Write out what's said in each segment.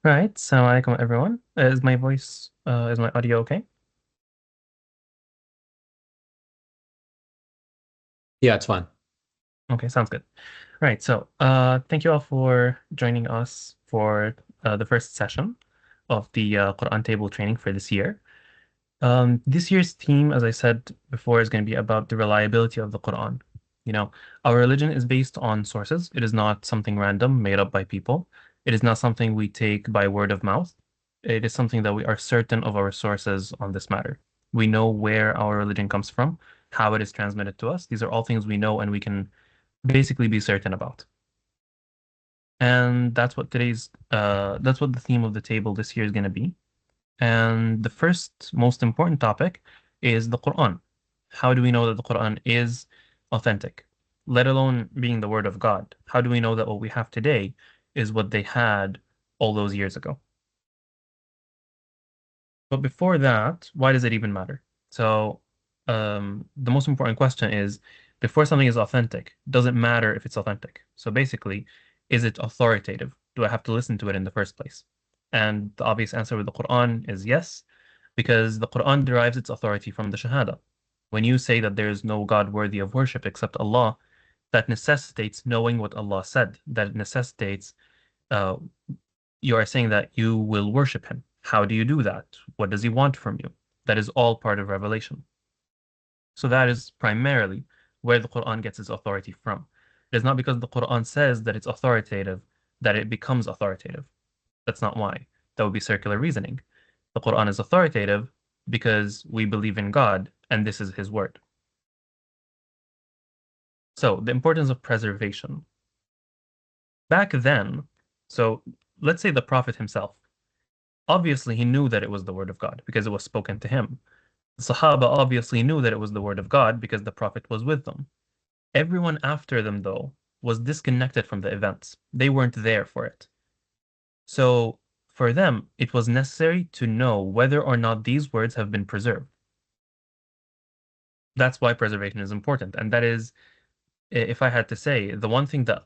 Right. Assalamu alaikum, everyone. Is my audio okay? Yeah, it's fine. Okay, sounds good. Right. Thank you all for joining us for the first session of the Quran table training for this year. This year's theme, as I said before, is going to be about the reliability of the Quran. You know, our religion is based on sources. It is not something random made up by people. It is not something we take by word of mouth. It is something that we are certain of our sources on this matter. We know where our religion comes from, how it is transmitted to us. These are all things we know and we can basically be certain about. And that's what the theme of the table this year is going to be. And the first most important topic is the Quran. How do we know that the Quran is authentic, let alone being the word of God? How do we know that what we have today is what they had all those years ago? But before that, why does it even matter? The most important question is, before something is authentic, does it matter if it's authentic? So basically, is it authoritative? Do I have to listen to it in the first place? And the obvious answer with the Quran is yes, because the Quran derives its authority from the Shahada. When you say that there is no God worthy of worship except Allah, that necessitates knowing what Allah said. That necessitates uh, you are saying that you will worship him. How do you do that? What does he want from you? That is all part of revelation. So that is primarily where the Quran gets its authority from. It is not because the Quran says that it's authoritative that it becomes authoritative. That's not why. That would be circular reasoning. The Quran is authoritative because we believe in God and this is his word. So the importance of preservation. Back then, so let's say the Prophet himself. Obviously, he knew that it was the word of God because it was spoken to him. The Sahaba obviously knew that it was the word of God because the Prophet was with them. Everyone after them, though, was disconnected from the events. They weren't there for it. So, for them, it was necessary to know whether or not these words have been preserved. That's why preservation is important. And that is, if I had to say, the one thing that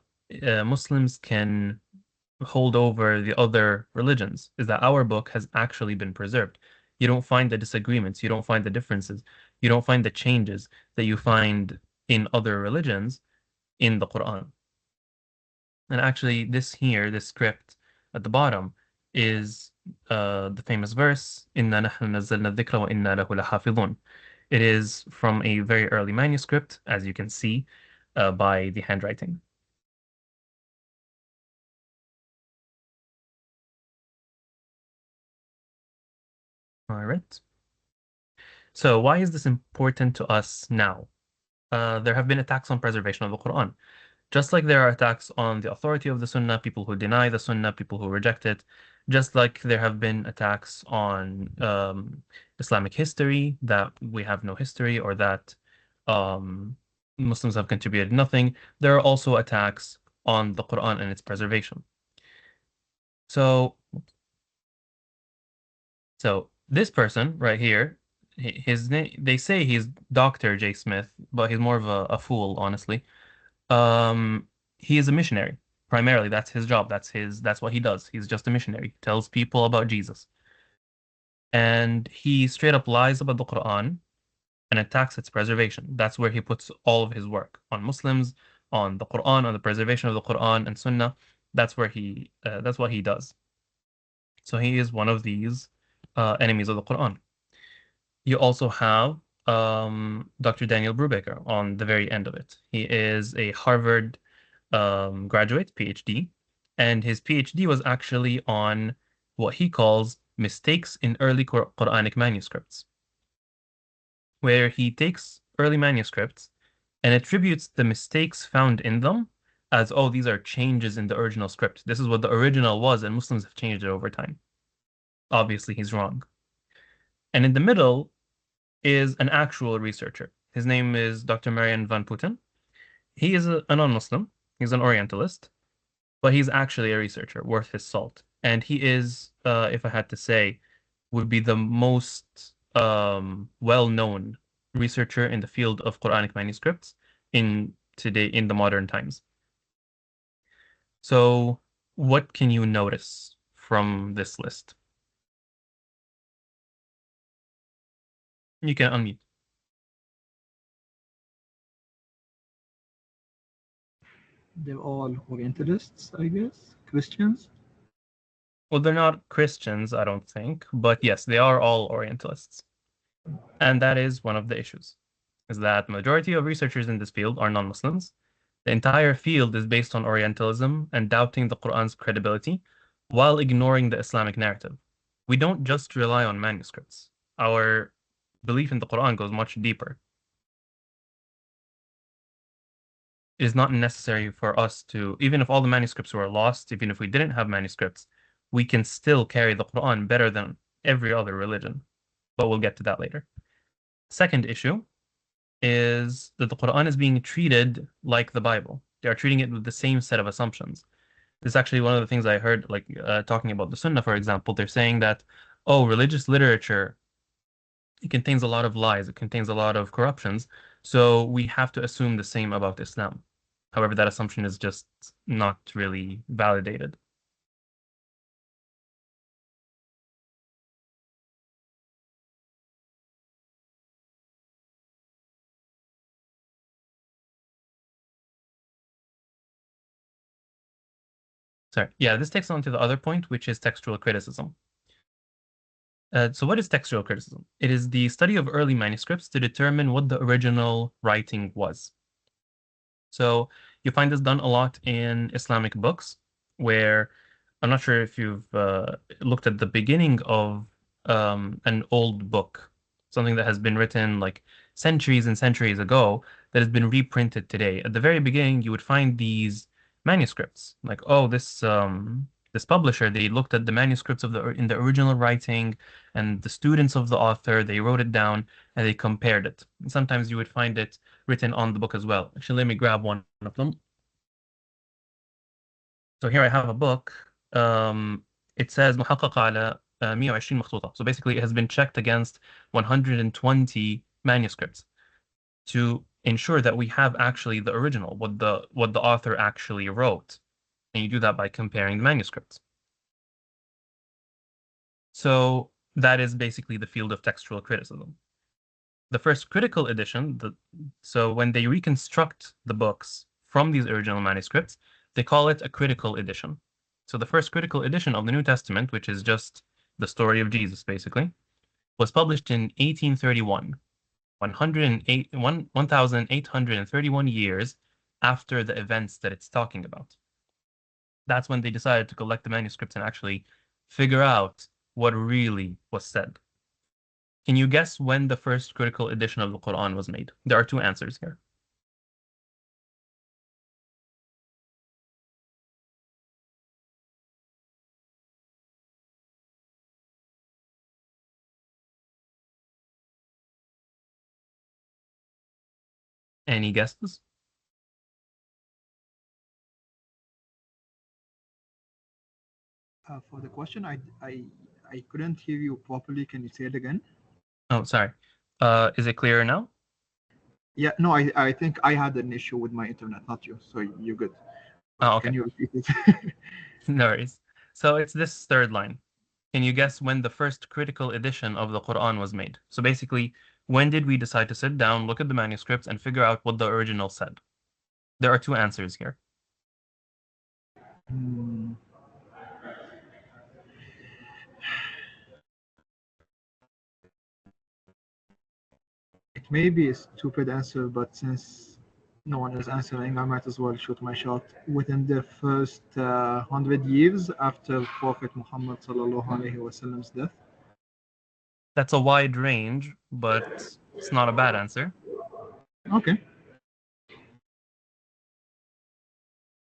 Muslims can hold over the other religions is that our book has actually been preserved. You don't find the disagreements, you don't find the differences, you don't find the changes that you find in other religions in the Quran. And actually, this script at the bottom, is the famous verse, "Inna nahnu nazzalna dhikra wa inna lahu lahafidhun." It is from a very early manuscript, as you can see by the handwriting. All right. So why is this important to us now? There have been attacks on preservation of the Quran. Just like there are attacks on the authority of the Sunnah, people who deny the Sunnah, people who reject it, just like there have been attacks on Islamic history, that we have no history or that um, Muslims have contributed nothing, there are also attacks on the Quran and its preservation. So, so this person right here, his name, they say he's Dr. J. Smith, but he's more of a fool, honestly. Um, he is a missionary. Primarily, that's his job. That's what he does. He's just a missionary. He tells people about Jesus. And he straight up lies about the Quran and attacks its preservation. That's where he puts all of his work on Muslims, on the Quran, on the preservation of the Quran and Sunnah. That's what he does. So he is one of these enemies of the Quran. You also have Dr. Daniel Brubaker on the very end of it. He is a Harvard graduate, PhD, and his PhD was actually on what he calls mistakes in early Quranic manuscripts, where he takes early manuscripts and attributes the mistakes found in them as, oh, these are changes in the original script. This is what the original was, and Muslims have changed it over time. Obviously, he's wrong. And in the middle is an actual researcher. His name is Dr. Marian van Putten. He is a non-Muslim. He's an Orientalist, but he's actually a researcher worth his salt. And he is, if I had to say, would be the most well-known researcher in the field of Quranic manuscripts in the modern times. So, what can you notice from this list? You can unmute. They're all Orientalists, I guess. Christians. Well, they're not Christians, I don't think, but yes, they are all Orientalists. And that is one of the issues, is that majority of researchers in this field are non-Muslims. The entire field is based on Orientalism and doubting the Quran's credibility while ignoring the Islamic narrative. We don't just rely on manuscripts. Our belief in the Quran goes much deeper. It is not necessary for us to, even if all the manuscripts were lost, even if we didn't have manuscripts, we can still carry the Quran better than every other religion. But we'll get to that later. Second issue is that the Quran is being treated like the Bible. They are treating it with the same set of assumptions. This is actually one of the things I heard, like talking about the Sunnah, for example. They're saying that, oh, religious literature, it contains a lot of lies, it contains a lot of corruptions, so we have to assume the same about Islam. However, that assumption is just not really validated. Sorry. Yeah, this takes on to the other point, which is textual criticism. So what is textual criticism? It is the study of early manuscripts to determine what the original writing was. So you find this done a lot in Islamic books, where I'm not sure if you've looked at the beginning of an old book, something that has been written like centuries and centuries ago that has been reprinted today. At the very beginning, you would find these manuscripts, like, oh, this publisher, they looked at the manuscripts of in the original writing and the students of the author, they wrote it down and they compared it. And sometimes you would find it written on the book as well. Actually, let me grab one of them. So here I have a book. It says محقق على 120 مخطوطة. So basically it has been checked against 120 manuscripts to ensure that we have actually the original, what the author actually wrote. And you do that by comparing the manuscripts. So that is basically the field of textual criticism. The first critical edition, so when they reconstruct the books from these original manuscripts, they call it a critical edition. So the first critical edition of the New Testament, which is just the story of Jesus, basically, was published in 1831, 1,831 years after the events that it's talking about. That's when they decided to collect the manuscripts and actually figure out what really was said. Can you guess when the first critical edition of the Quran was made? There are two answers here. Any guesses? For the question, I couldn't hear you properly. Can you say it again? Oh, sorry. Is it clearer now? Yeah, no, I think I had an issue with my internet, not you. So you're good. Oh, Can okay. you repeat it? No worries. So it's this third line. Can you guess when the first critical edition of the Quran was made? So basically, when did we decide to sit down, look at the manuscripts, and figure out what the original said? There are two answers here. Hmm, it may be a stupid answer, but since no one is answering, I might as well shoot my shot. Within the first 100 years after Prophet Muhammad sallallahu alaihi wasallam's death. That's a wide range, but it's not a bad answer. Okay.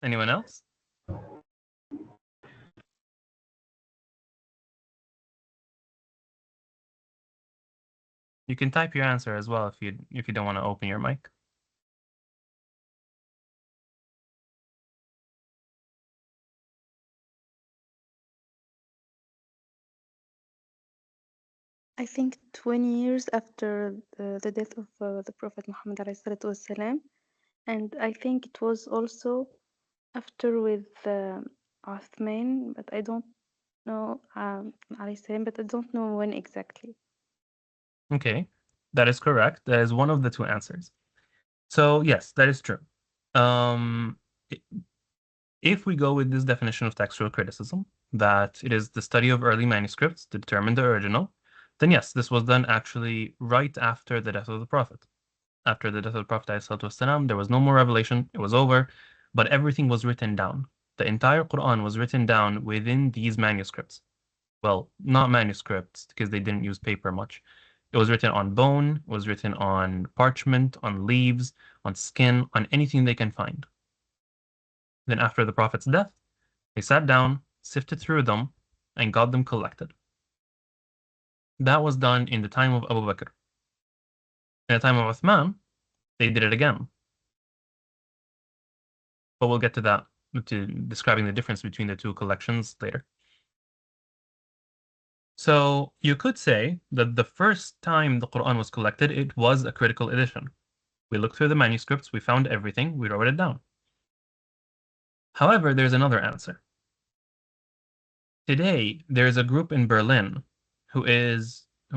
Anyone else? You can type your answer as well if you don't want to open your mic. I think 20 years after the death of the Prophet Muhammad والسلام, and I think it was also after with Uthman, but I don't No, عليه السلام, but I don't know when exactly. Okay, that is correct. That is one of the two answers. So yes, that is true. Um, i- if we go with this definition of textual criticism, that it is the study of early manuscripts to determine the original, then yes, this was done actually right after the death of the Prophet. After the death of the Prophet ﷺ, there was no more revelation, it was over, but everything was written down. The entire Quran was written down within these manuscripts. Well, not manuscripts, because they didn't use paper much. It was written on bone, it was written on parchment, on leaves, on skin, on anything they can find. Then after the Prophet's death, they sat down, sifted through them, and got them collected. That was done in the time of Abu Bakr. In the time of Uthman, they did it again. But we'll get to that, to describing the difference between the two collections later. So you could say that the first time the Quran was collected, it was a critical edition. We looked through the manuscripts, we found everything, we wrote it down. However, there's another answer. Today, there's a group in Berlin who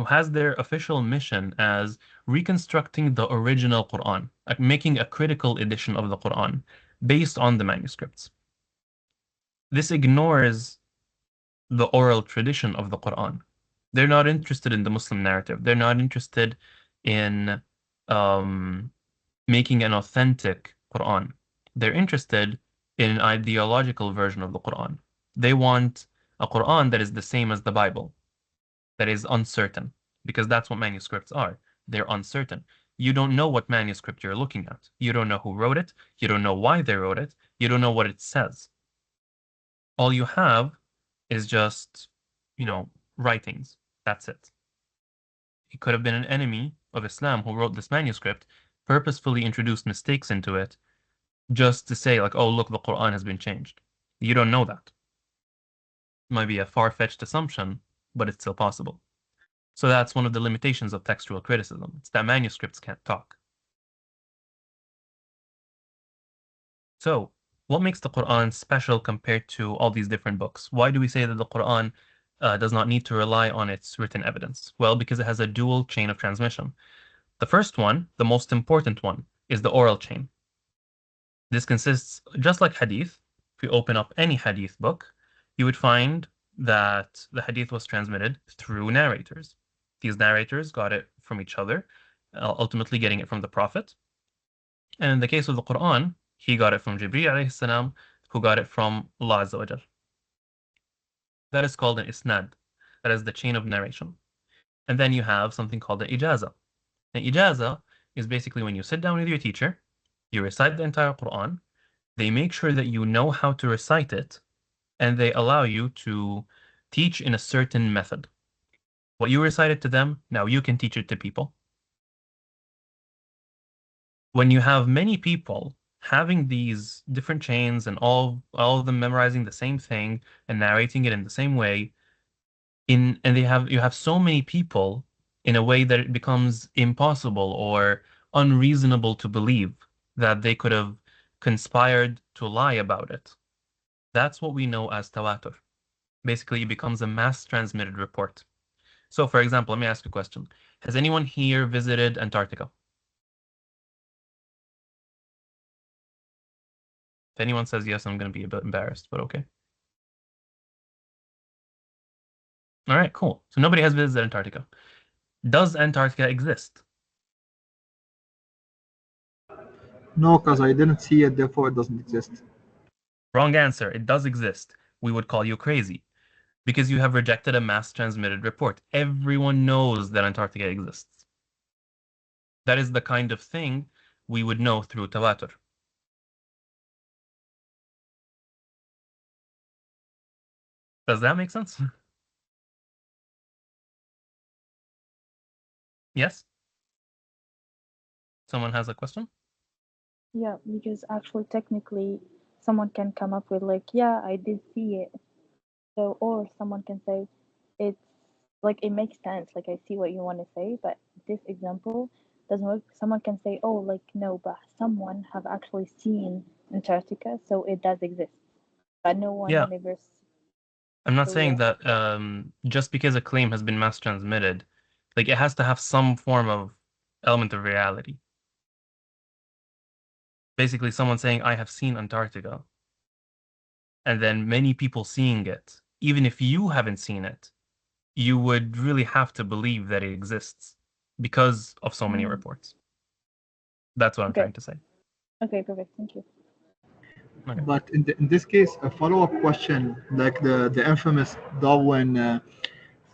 has their official mission as reconstructing the original Quran, like making a critical edition of the Quran based on the manuscripts. This ignores the oral tradition of the Quran. They're not interested in the Muslim narrative. They're not interested in um, making an authentic Quran. They're interested in an ideological version of the Quran. They want a Quran that is the same as the Bible, that is uncertain, because that's what manuscripts are. They're uncertain. You don't know what manuscript you're looking at. You don't know who wrote it. You don't know why they wrote it. You don't know what it says. All you have is just, writings. That's it. It could have been an enemy of Islam who wrote this manuscript, purposefully introduced mistakes into it, just to say, like, oh, look, the Quran has been changed. You don't know that. It might be a far-fetched assumption, but it's still possible. So that's one of the limitations of textual criticism. It's that manuscripts can't talk. So, what makes the Quran special compared to all these different books? Why do we say that the Quran does not need to rely on its written evidence? Well, because it has a dual chain of transmission. The first one, the most important one, is the oral chain. This consists, just like hadith, if you open up any hadith book, you would find that the hadith was transmitted through narrators. These narrators got it from each other, ultimately getting it from the Prophet. And in the case of the Quran, he got it from Jibreel alayhi salam, who got it from Allah Azza wa Jal. That is called an isnad. That is the chain of narration. And then you have something called an ijaza. An ijaza is basically when you sit down with your teacher, you recite the entire Quran, they make sure that you know how to recite it, and they allow you to teach in a certain method. What you recited to them, now you can teach it to people. When you have many people having these different chains and all of them memorizing the same thing and narrating it in the same way, and you have so many people in a way that it becomes impossible or unreasonable to believe that they could have conspired to lie about it. That's what we know as tawatur. Basically, it becomes a mass transmitted report. So, for example, let me ask you a question. Has anyone here visited Antarctica? If anyone says yes, I'm going to be a bit embarrassed, but okay. All right, cool. So nobody has visited Antarctica. Does Antarctica exist? No, because I didn't see it, therefore it doesn't exist. Wrong answer. It does exist. We would call you crazy because you have rejected a mass transmitted report. Everyone knows that Antarctica exists. That is the kind of thing we would know through tawatur. Does that make sense? Yes? Someone has a question? Yeah, because actually, technically, someone can come up with like, yeah, I did see it. So, or someone can say, it's like it makes sense. Like I see what you want to say, but this example doesn't work. Someone can say, oh, like no, but someone have actually seen Antarctica, so it does exist, but no one Yeah. never. I'm not So, saying yeah. that just because a claim has been mass transmitted, like it has to have some form of element of reality. Basically, someone saying, I have seen Antarctica, and then many people seeing it. Even if you haven't seen it, you would really have to believe that it exists because of so many Mm. reports. That's what I'm Okay. trying to say. Okay, perfect. Thank you. Okay. But in this case, a follow-up question, like the infamous Darwin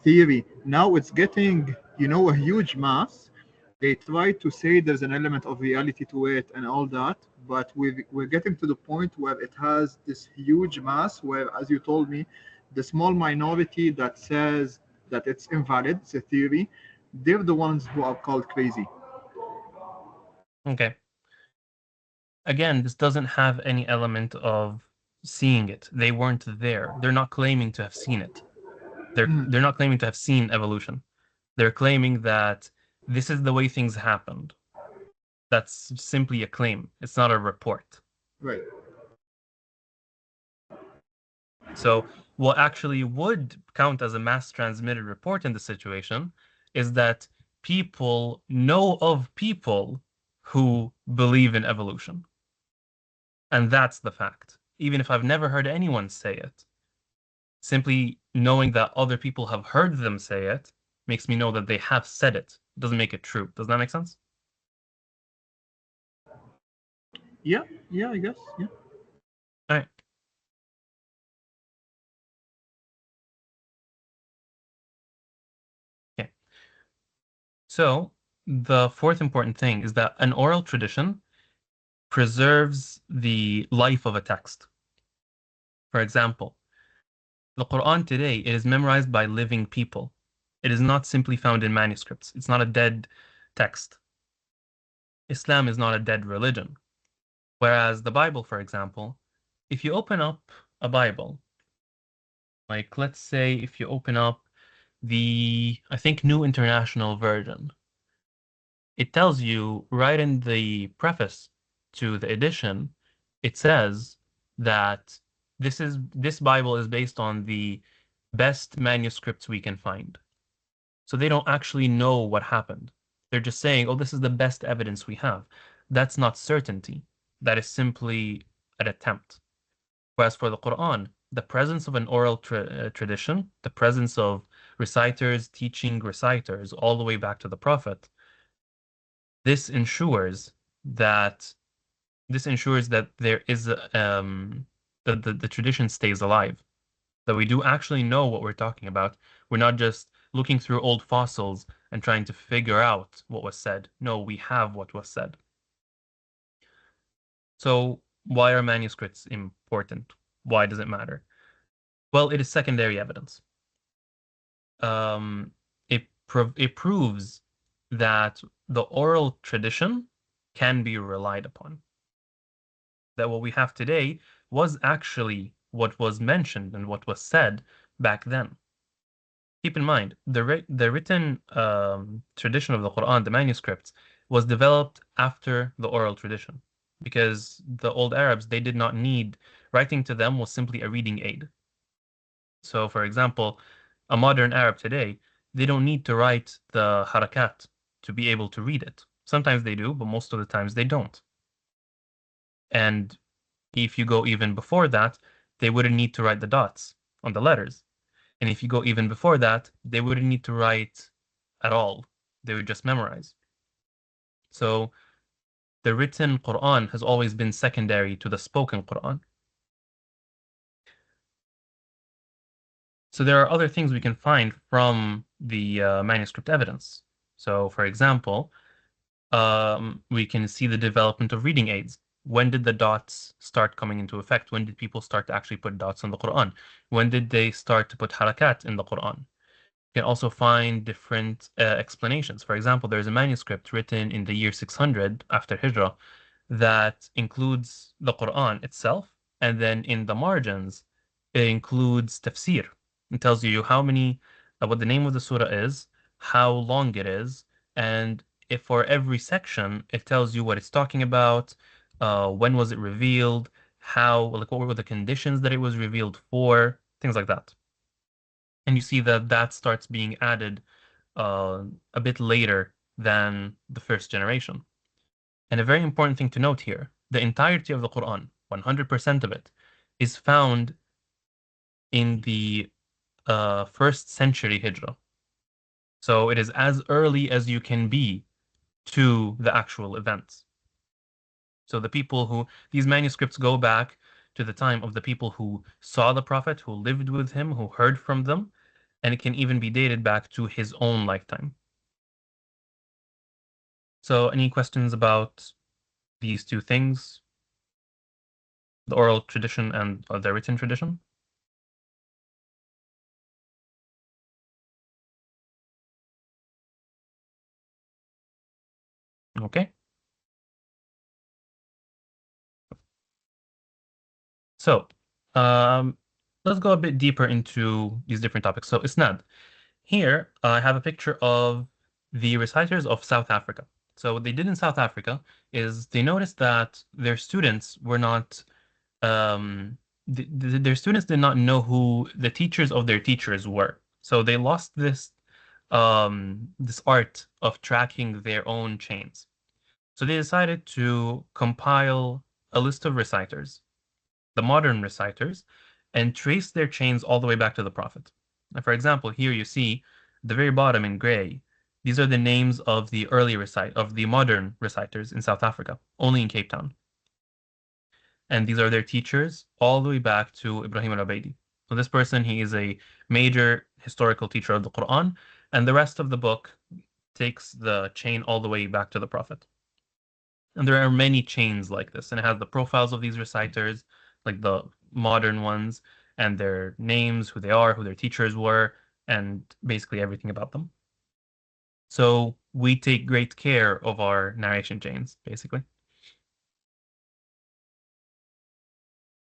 theory, now it's getting, a huge mass. They try to say there's an element of reality to it and all that, but we're getting to the point where it has this huge mass where, as you told me, the small minority that says that it's invalid, it's a theory, they're the ones who are called crazy. Okay. Again, this doesn't have any element of seeing it. They weren't there. They're not claiming to have seen it. They're not claiming to have seen evolution. They're claiming that this is the way things happened. That's simply a claim. It's not a report. Right. So what actually would count as a mass transmitted report in the situation is that people know of people who believe in evolution. And that's the fact. Even if I've never heard anyone say it, simply knowing that other people have heard them say it makes me know that they have said it. It doesn't make it true. Does that make sense? Yeah, yeah, I guess. Yeah. All right. Okay. So the fourth important thing is that an oral tradition preserves the life of a text. For example, the Quran today, it is memorized by living people. It is not simply found in manuscripts. It's not a dead text. Islam is not a dead religion. Whereas the Bible, for example, if you open up a Bible, like let's say if you open up I think, New International Version, it tells you right in the preface to the edition, it says that this Bible is based on the best manuscripts we can find. So they don't actually know what happened. They're just saying, oh, this is the best evidence we have. That's not certainty. That is simply an attempt. Whereas for the Quran, the presence of an oral tradition, the presence of reciters teaching reciters all the way back to the Prophet, this ensures that there is the tradition stays alive, that we do actually know what we're talking about. We're not just looking through old fossils and trying to figure out what was said. No, we have what was said. So why are manuscripts important? Why does it matter? Well, it is secondary evidence. Um, it proves that the oral tradition can be relied upon. That what we have today was actually what was mentioned and what was said back then. Keep in mind, the written tradition of the Quran, the manuscripts, was developed after the oral tradition because the old Arabs, they did not need writing to them was simply a reading aid. So, for example, a modern Arab today, they don't need to write the harakat to be able to read it. Sometimes they do, but most of the times they don't. And if you go even before that, they wouldn't need to write the dots on the letters. And if you go even before that, they wouldn't need to write at all. They would just memorize. So the written Quran has always been secondary to the spoken Quran. So there are other things we can find from the manuscript evidence. So, for example, we can see the development of reading aids. When did the dots start coming into effect? When did people start to actually put dots on the Quran? When did they start to put harakat in the Quran? You can also find different explanations. For example, there's a manuscript written in the year 600 after Hijrah that includes the Quran itself, and then in the margins, it includes tafsir. It tells you what the name of the surah is, how long it is, and if for every section, it tells you what it's talking about, when was it revealed, like what were the conditions that it was revealed for, things like that. And you see that that starts being added a bit later than the first generation. And a very important thing to note here, the entirety of the Quran, 100% of it, is found in the first century Hijrah. So it is as early as you can be to the actual events. So the people who, these manuscripts go back to the time of the people who saw the Prophet, who lived with him, who heard from them, and it can even be dated back to his own lifetime. So any questions about these two things, the oral tradition and the written tradition? Okay. So let's go a bit deeper into these different topics. So Isnad, here I have a picture of the reciters of South Africa. So what they did in South Africa is they noticed that their students were not their students did not know who the teachers of their teachers were. So they lost this art of tracking their own chains. So they decided to compile a list of reciters, the modern reciters, and trace their chains all the way back to the Prophet. And for example, here you see the very bottom in gray. These are the names of the modern reciters in South Africa, only in Cape Town. And these are their teachers all the way back to Ibrahim al-Ubaidi. So this person, he is a major historical teacher of the Quran, and the rest of the book takes the chain all the way back to the Prophet. And there are many chains like this, and it has the profiles of these reciters, like the modern ones, and their names, who they are, who their teachers were, and basically everything about them. So we take great care of our narration chains, basically.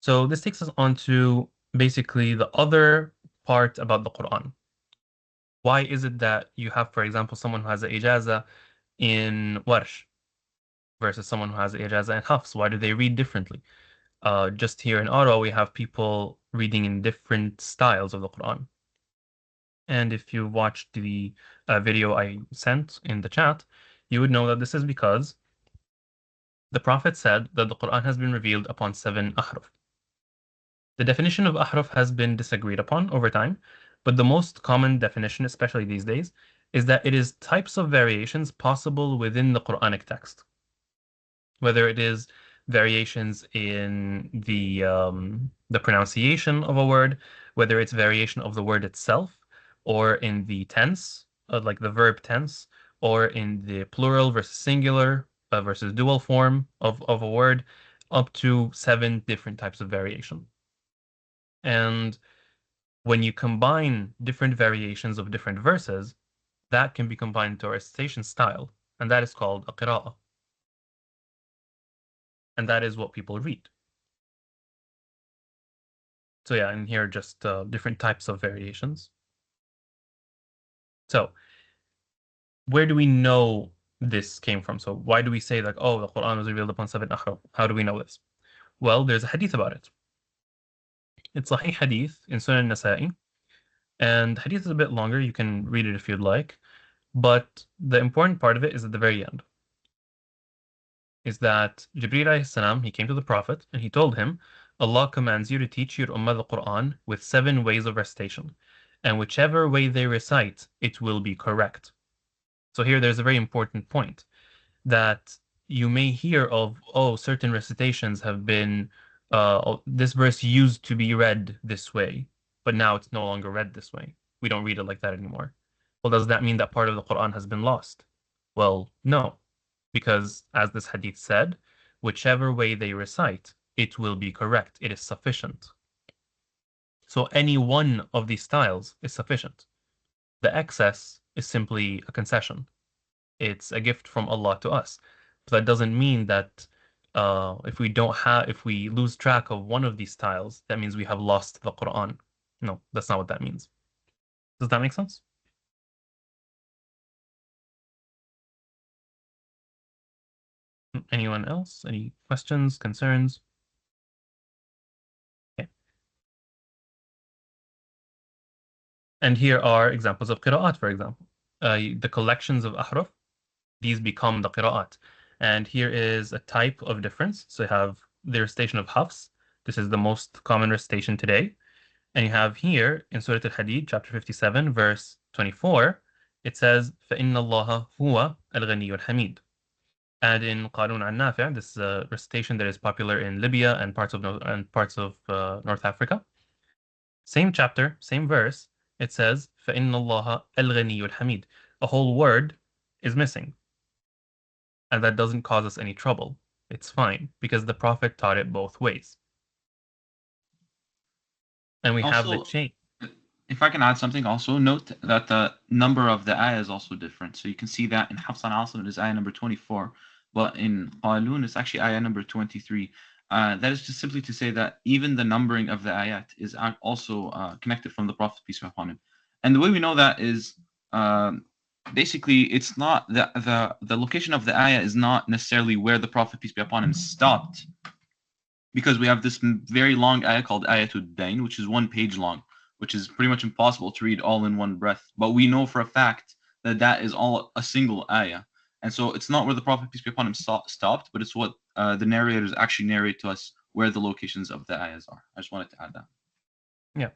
So this takes us on to basically the other part about the Quran. Why is it that you have, for example, someone who has an ijaza in Warsh versus someone who has an ijaza in Hafs? Why do they read differently? Just here in Ottawa, we have people reading in different styles of the Quran. And if you watched the video I sent in the chat, you would know that this is because the Prophet said that the Quran has been revealed upon 7 ahruf. The definition of ahruf has been disagreed upon over time, but the most common definition, especially these days, is that it is types of variations possible within the Quranic text. Whether it is variations in the pronunciation of a word, whether it's variation of the word itself, or in the tense, like the verb tense, or in the plural versus singular versus dual form of a word, up to 7 different types of variation. And when you combine different variations of different verses, that can be combined to a recitation style, and that is called a qira'ah. And that is what people read. So yeah, and here are just different types of variations. So where do we know this came from? So why do we say like, oh, the Quran was revealed upon 7 ahruf? How do we know this? Well, there's a hadith about it. It's Sahih hadith in Sunan Nasa'i, and hadith is a bit longer. You can read it if you'd like, but the important part of it is at the very end. Is that Jibreel alayhi salam, he came to the Prophet and he told him, Allah commands you to teach your ummah the Quran with 7 ways of recitation, and whichever way they recite, it will be correct. So here there's a very important point that you may hear of, oh, certain recitations have been, this verse used to be read this way, but now it's no longer read this way. We don't read it like that anymore. Well, does that mean that part of the Quran has been lost? Well, no, because as this hadith said, whichever way they recite, it will be correct. It is sufficient. So any one of these styles is sufficient. The excess is simply a concession. It's a gift from Allah to us. But that doesn't mean that if we lose track of one of these styles, that means we have lost the Quran. No, that's not what that means. Does that make sense? Anyone else? Any questions, concerns? Okay. And here are examples of qira'at, for example. The collections of ahruf, these become the qira'at. And here is a type of difference. So you have the recitation of Hafs. This is the most common recitation today. And you have here in Surah Al-Hadid, chapter 57, verse 24, it says, فَإِنَّ اللَّهَ هُوَ الْغَنِيُّ الْحَمِيدُ. And in Qalun al-Nafi', this is a recitation that is popular in Libya and parts of North Africa. Same chapter, same verse, it says, فَإِنَّ اللَّهَ الْغَنِيُّ الْحَمِيدُ. A whole word is missing. And that doesn't cause us any trouble. It's fine, because the Prophet taught it both ways. And we have the Also, chain. if I can add something, also note that the number of the ayah is also different. So you can see that in Hafs and Asim it is ayah number 24, but in Qalun it's actually ayah number 23. That is just simply to say that even the numbering of the ayat is also connected from the Prophet, peace be upon him. And the way we know that is basically it's not the location of the ayah is not necessarily where the Prophet, peace be upon him, stopped, because we have this very long ayah called Ayatul Dain, which is 1 page long, which is pretty much impossible to read all in one breath. But we know for a fact that that is all a single ayah. And so it's not where the Prophet, peace be upon him, stopped, but it's what the narrators actually narrate to us where the locations of the ayahs are. I just wanted to add that. Yeah.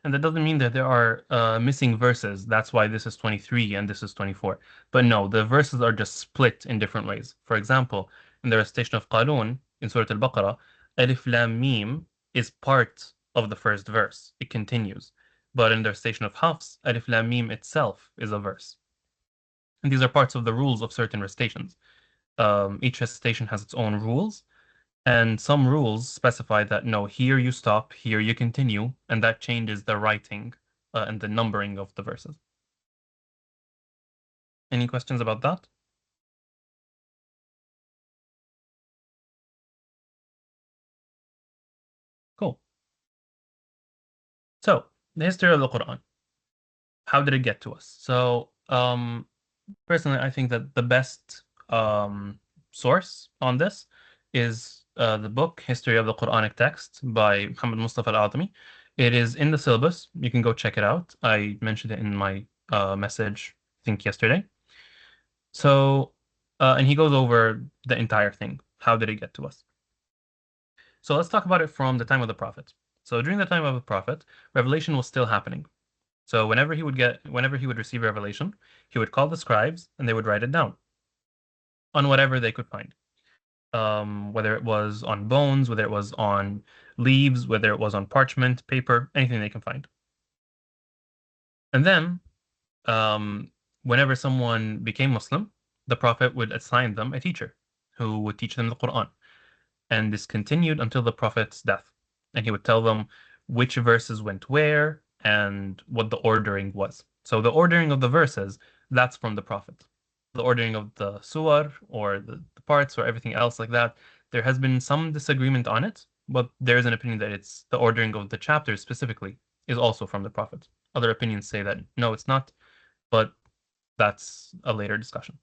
And that doesn't mean that there are missing verses. That's why this is 23 and this is 24. But no, the verses are just split in different ways. For example, in the recitation of Qalun in Surah Al-Baqarah, Alif Lam Mim is part of the first verse. It continues. But in the recitation of Hafs, Alif Lam Mim itself is a verse. And these are parts of the rules of certain recitations. Each recitation has its own rules. And some rules specify that no, here you stop, here you continue, and that changes the writing and the numbering of the verses. Any questions about that? Cool. So, the history of the Quran. How did it get to us? So, personally, I think that the best source on this is the book History of the Quranic Text by Muhammad Mustafa Al-Adami. It is in the syllabus. You can go check it out. I mentioned it in my message, I think yesterday. So, and he goes over the entire thing. How did it get to us? So let's talk about it from the time of the Prophet. So during the time of the Prophet, revelation was still happening. So whenever he would receive revelation, he would call the scribes and they would write it down on whatever they could find. Whether it was on bones, whether it was on leaves, whether it was on parchment, paper, anything they can find. And then, whenever someone became Muslim, the Prophet would assign them a teacher who would teach them the Quran. And this continued until the Prophet's death. And he would tell them which verses went where and what the ordering was. So the ordering of the verses, that's from the Prophet. The ordering of the surah or the parts or everything else like that, there has been some disagreement on it, but there is an opinion that it's the ordering of the chapters specifically is also from the Prophet. Other opinions say that no, it's not, but that's a later discussion.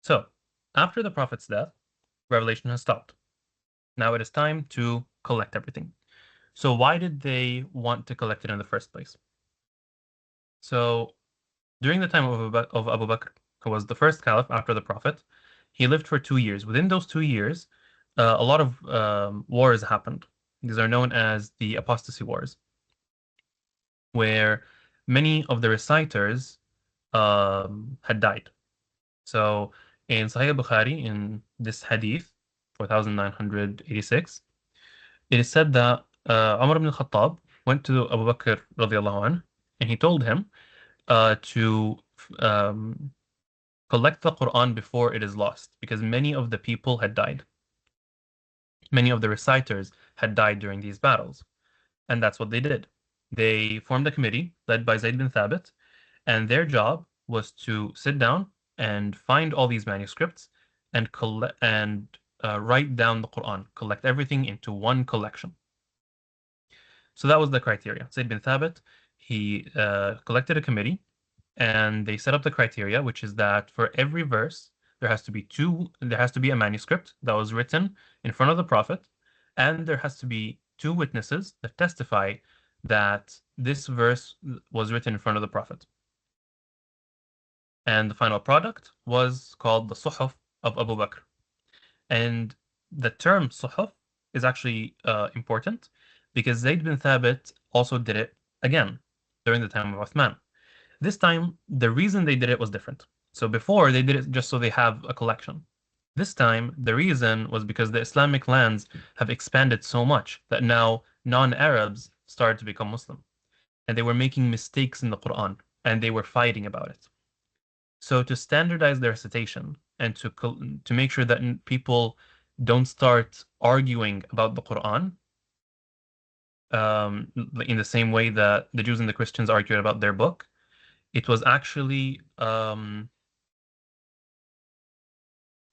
So after the Prophet's death, revelation has stopped. Now it is time to collect everything. So why did they want to collect it in the first place? So during the time of Abu Bakr, who was the first caliph after the Prophet, he lived for 2 years. Within those 2 years, a lot of wars happened. These are known as the apostasy wars, where many of the reciters had died. So in Sahih Bukhari, in this hadith, 4986, it is said that Umar ibn al-Khattab went to Abu Bakr radiallahu anh, and he told him to collect the Quran before it is lost, because many of the people had died. Many of the reciters had died during these battles. And that's what they did. They formed a committee led by Zayd bin Thabit, and their job was to sit down and find all these manuscripts and write down the Quran, collect everything into one collection. So that was the criteria. Zayd bin Thabit, he collected a committee, and they set up the criteria, which is that for every verse, there has to be a manuscript that was written in front of the Prophet, and there has to be 2 witnesses that testify that this verse was written in front of the Prophet. And the final product was called the Suhuf of Abu Bakr. And the term Suhuf is actually important because Zayd bin Thabit also did it again during the time of Uthman. This time, the reason they did it was different. So before, they did it just so they have a collection. This time, the reason was because the Islamic lands have expanded so much that now non-Arabs started to become Muslim. And they were making mistakes in the Quran, and they were fighting about it. So to standardize their recitation and to make sure that people don't start arguing about the Quran, in the same way that the Jews and the Christians argued about their book, it was actually Hudayfa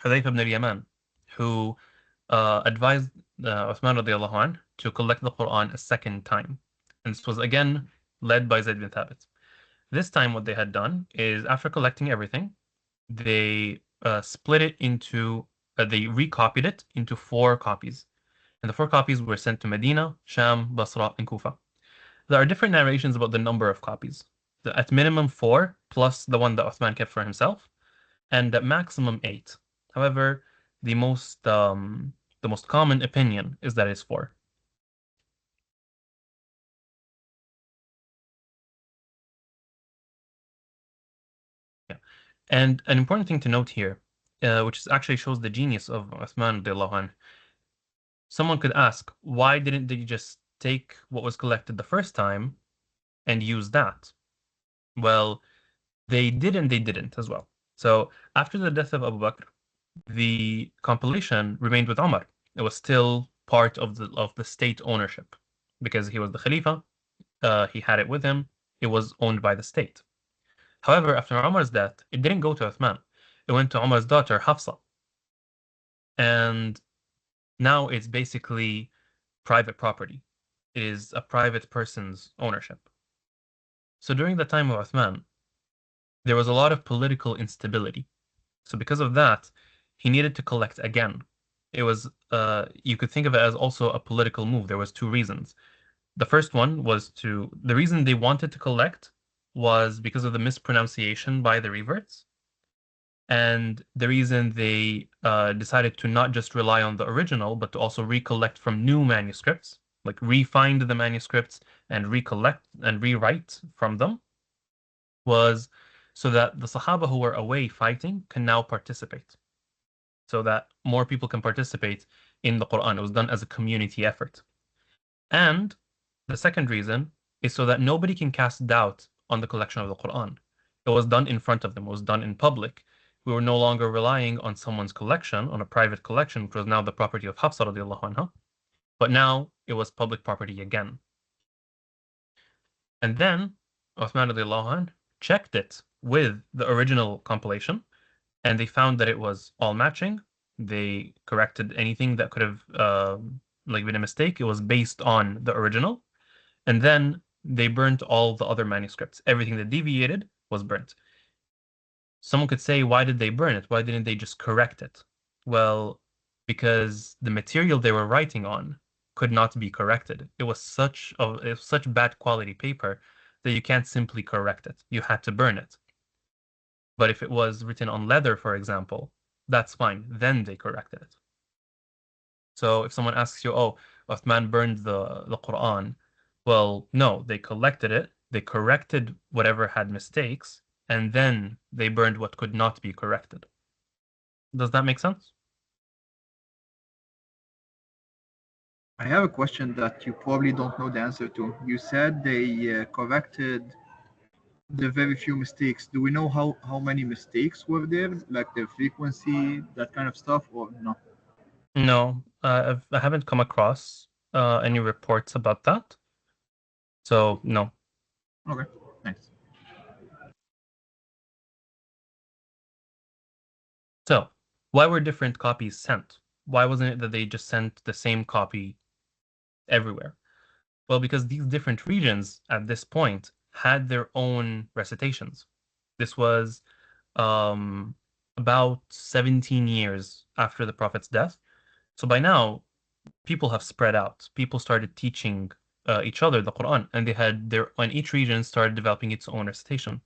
ibn al-Yaman who advised Uthman radiallahu anh to collect the Quran a second time. And this was again led by Zayd bin Thabit. This time what they had done is after collecting everything, they split it into, they recopied it into 4 copies. And the 4 copies were sent to Medina, Sham, Basra, and Kufa. There are different narrations about the number of copies. At minimum 4, plus the one that Uthman kept for himself, and at maximum 8. However, the most common opinion is that it's 4. Yeah. And an important thing to note here, which actually shows the genius of Uthman radiallahu anh, someone could ask, why didn't they just take what was collected the first time and use that? Well, they did and they didn't as well. So after the death of Abu Bakr, the compilation remained with Umar. It was still part of the state ownership because he was the Khalifa. He had it with him. It was owned by the state. However, after Umar's death, it didn't go to Uthman. It went to Umar's daughter, Hafsa. And now it's basically private property. It is a private person's ownership. So during the time of Uthman, there was a lot of political instability. So because of that, he needed to collect again. It was, you could think of it as also a political move. There was 2 reasons. The first one was the reason they wanted to collect was because of the mispronunciation by the reverts. And the reason they decided to not just rely on the original, but to also recollect from new manuscripts, like refind the manuscripts and recollect and rewrite from them, was so that the Sahaba who were away fighting can now participate, so that more people can participate in the Quran. It was done as a community effort. And the second reason is so that nobody can cast doubt on the collection of the Quran. It was done in front of them. It was done in public. We were no longer relying on someone's collection, on a private collection, which was now the property of Hafsa radiallahu anha. But now it was public property again. And then Uthman radiallahu anh checked it with the original compilation, and they found that it was all matching. They corrected anything that could have been a mistake. It was based on the original. And then they burnt all the other manuscripts. Everything that deviated was burnt. Someone could say, why did they burn it? Why didn't they just correct it? Well, because the material they were writing on could not be corrected. It was such bad quality paper that you can't simply correct it. You had to burn it. But if it was written on leather, for example, that's fine. Then they corrected it. So if someone asks you, oh, Uthman burned the Quran, well, no, they collected it, they corrected whatever had mistakes, and then they burned what could not be corrected. Does that make sense? I have a question that you probably don't know the answer to. You said they corrected the very few mistakes. Do we know how many mistakes were there, like the frequency, that kind of stuff, or no? No, I haven't come across any reports about that. So, no. Okay, thanks. So, why were different copies sent? Why wasn't it that they just sent the same copy everywhere? Well, because these different regions at this point had their own recitations. This was about 17 years after the Prophet's death. So by now, people have spread out. People started teaching each other the Quran, and and each region started developing its own recitation.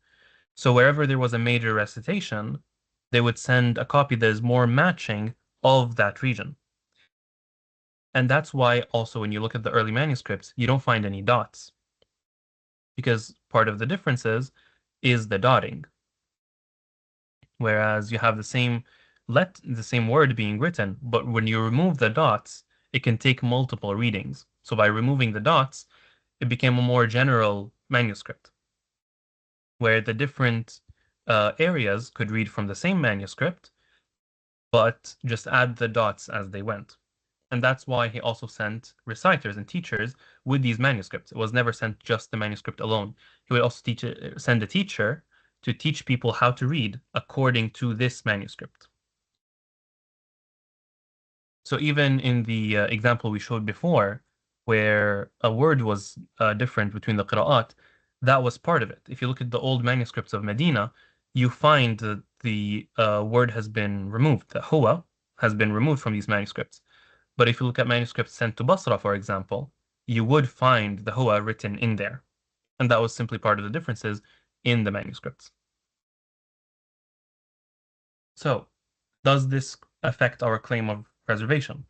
So wherever there was a major recitation, they would send a copy that is more matching of that region. And that's why also when you look at the early manuscripts, you don't find any dots, because part of the differences is the dotting. Whereas you have the same word being written, but when you remove the dots, it can take multiple readings. So by removing the dots, it became a more general manuscript, where the different areas could read from the same manuscript, but just add the dots as they went. And that's why he also sent reciters and teachers with these manuscripts. It was never sent just the manuscript alone. He would also send a teacher to teach people how to read according to this manuscript. So even in the example we showed before, where a word was different between the qira'at, that was part of it. If you look at the old manuscripts of Medina, you find that the word has been removed. The huwa has been removed from these manuscripts. But if you look at manuscripts sent to Basra, for example, you would find the huwa written in there. And that was simply part of the differences in the manuscripts. So, does this affect our claim of preservation?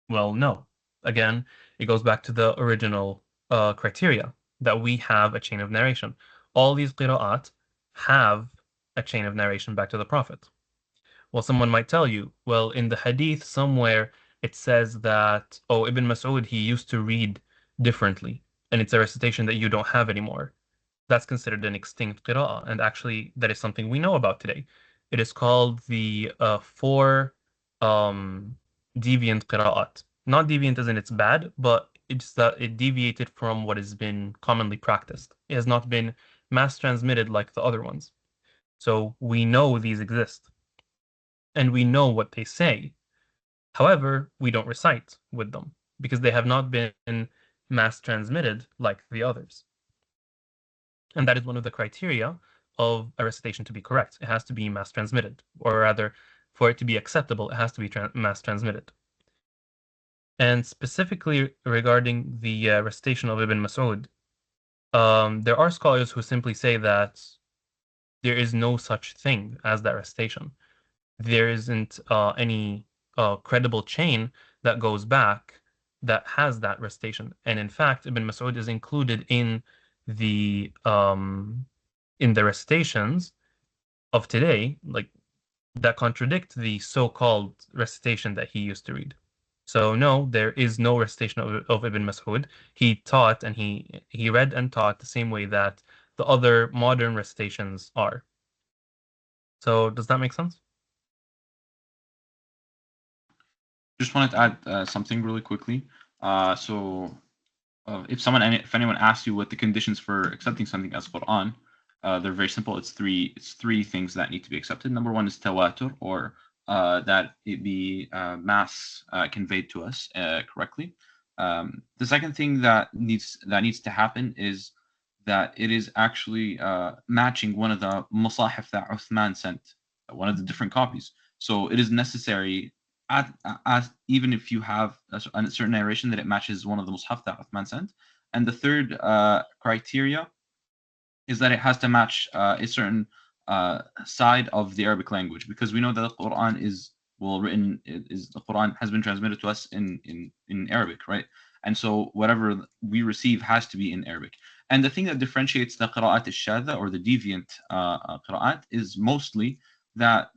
Well, no. Again, it goes back to the original criteria that we have a chain of narration. All these qira'at have a chain of narration back to the Prophet. Well, someone might tell you, well, in the hadith somewhere it says that, oh, Ibn Mas'ud, he used to read differently, and it's a recitation that you don't have anymore. That's considered an extinct qira'ah, and actually that is something we know about today. It is called the four um, deviant qira'at. Not deviant as in it's bad, but it's that it deviated from what has been commonly practiced. It has not been mass transmitted like the other ones. So we know these exist, and we know what they say. However, we don't recite with them because they have not been mass transmitted like the others. And that is one of the criteria of a recitation to be correct. It has to be mass transmitted, or rather, for it to be acceptable, it has to be mass transmitted. And specifically regarding the recitation of Ibn Mas'ud, there are scholars who simply say that there is no such thing as that recitation. There isn't any credible chain that goes back that has that recitation. And in fact, Ibn Mas'ud is included the in the recitations of today, like that contradict the so-called recitation that he used to read. So no, there is no recitation of Ibn Mas'ud. He taught and he read and taught the same way that the other modern recitations are. So does that make sense? Just wanted to add something really quickly. If anyone asks you what the conditions for accepting something as Quran, they're very simple. It's three things that need to be accepted. Number one is tawatur, or that it be mass conveyed to us correctly. The second thing that needs to happen is that it is actually matching one of the musahif that Uthman sent, one of the different copies. So it is necessary, even if you have a certain narration, that it matches one of the mushaf that Uthman sent. And the third criteria is that it has to match a certain side of the Arabic language, because we know that the Quran the Quran has been transmitted to us in Arabic, right? And so whatever we receive has to be in Arabic. And the thing that differentiates the qira'at al-shadha, or the deviant qira'at, is mostly that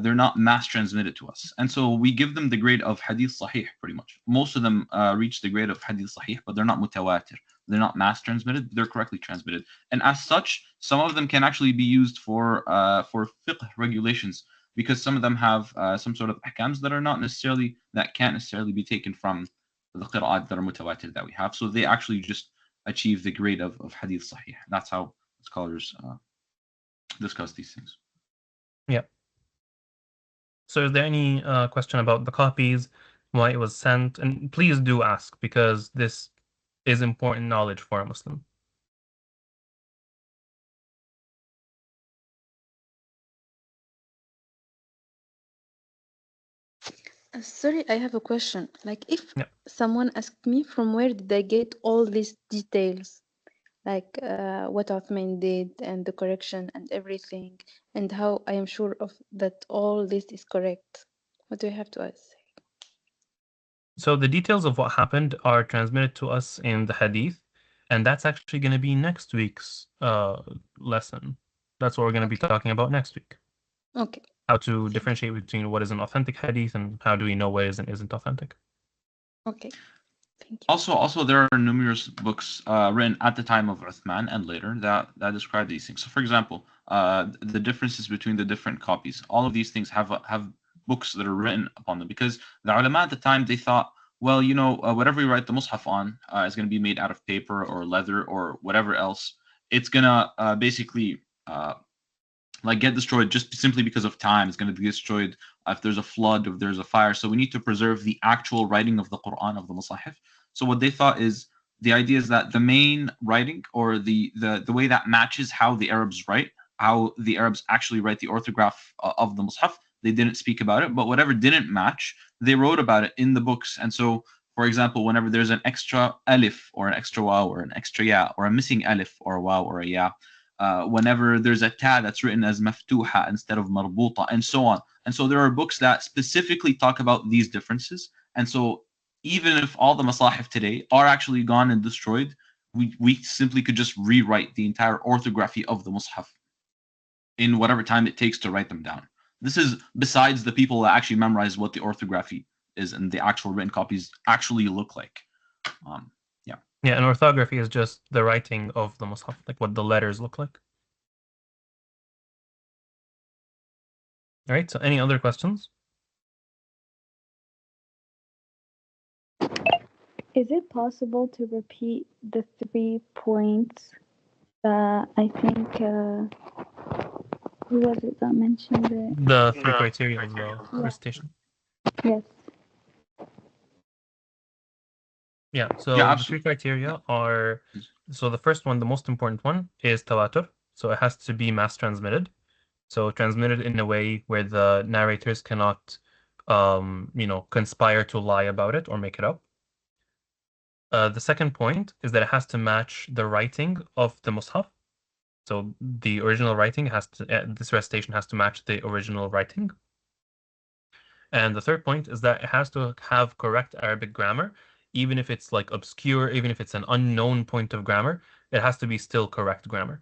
they're not mass transmitted to us. And so we give them the grade of hadith sahih, pretty much. Most of them reach the grade of hadith sahih, but they're not mutawatir. They're not mass transmitted, they're correctly transmitted. And as such, some of them can actually be used for fiqh regulations, because some of them have some sort of ahkams that can't necessarily be taken from the qira'at that are mutawatir that we have. So they actually just achieve the grade of hadith sahih. That's how scholars discuss these things. Yeah. So is there any question about the copies, why it was sent? And please do ask, because this is important knowledge for a Muslim. Sorry, I have a question. Like, if Yeah. someone asked me from where did I get all these details, like what Uthman did and the correction and everything, and how I am sure of that all this is correct, what do I have to ask? So the details of what happened are transmitted to us in the hadith, and that's actually going to be next week's lesson. That's what we're going to be Okay. talking about next week. Okay. How to Thank differentiate between what is an authentic hadith and how do we know what is and isn't authentic. Okay. Thank you. Also, there are numerous books written at the time of Uthman and later that describe these things. So, for example, the differences between the different copies. All of these things have books that are written upon them because the ulama at the time they thought, well, whatever we write the mushaf on is going to be made out of paper or leather or whatever else. It's gonna basically like get destroyed just simply because of time. It's going to be destroyed if there's a flood, if there's a fire. So we need to preserve the actual writing of the Quran, of the Musahif. So what they thought is the idea is that the main writing or the way that matches how the Arabs write, how the Arabs actually write the orthograph of the Musahif, they didn't speak about it. But whatever didn't match, they wrote about it in the books. And so, for example, whenever there's an extra alif or an extra waw or an extra ya or a missing alif or a waw or a ya, whenever there's a ta that's written as maftuha instead of marbuta, and so on. And so there are books that specifically talk about these differences. And so even if all the masahif today are actually gone and destroyed, we simply could just rewrite the entire orthography of the mushaf in whatever time it takes to write them down. This is besides the people that actually memorize what the orthography is and the actual written copies actually look like. Yeah, and orthography is just the writing of the mushaf, like what the letters look like. All right, so any other questions? Is it possible to repeat the 3 points that I think who was it that mentioned it? The 3 criteria of the recitation. Yes. Yeah, so Yeah, the 3 absolutely. criteria are, so the first one, the most important one, is tawatur. So it has to be mass transmitted. So transmitted in a way where the narrators cannot, conspire to lie about it or make it up. The second point is that it has to match the writing of the mushaf. So the original writing has to, this recitation has to match the original writing. And the third point is that it has to have correct Arabic grammar, even if it's like obscure, even if it's an unknown point of grammar, it has to be still correct grammar.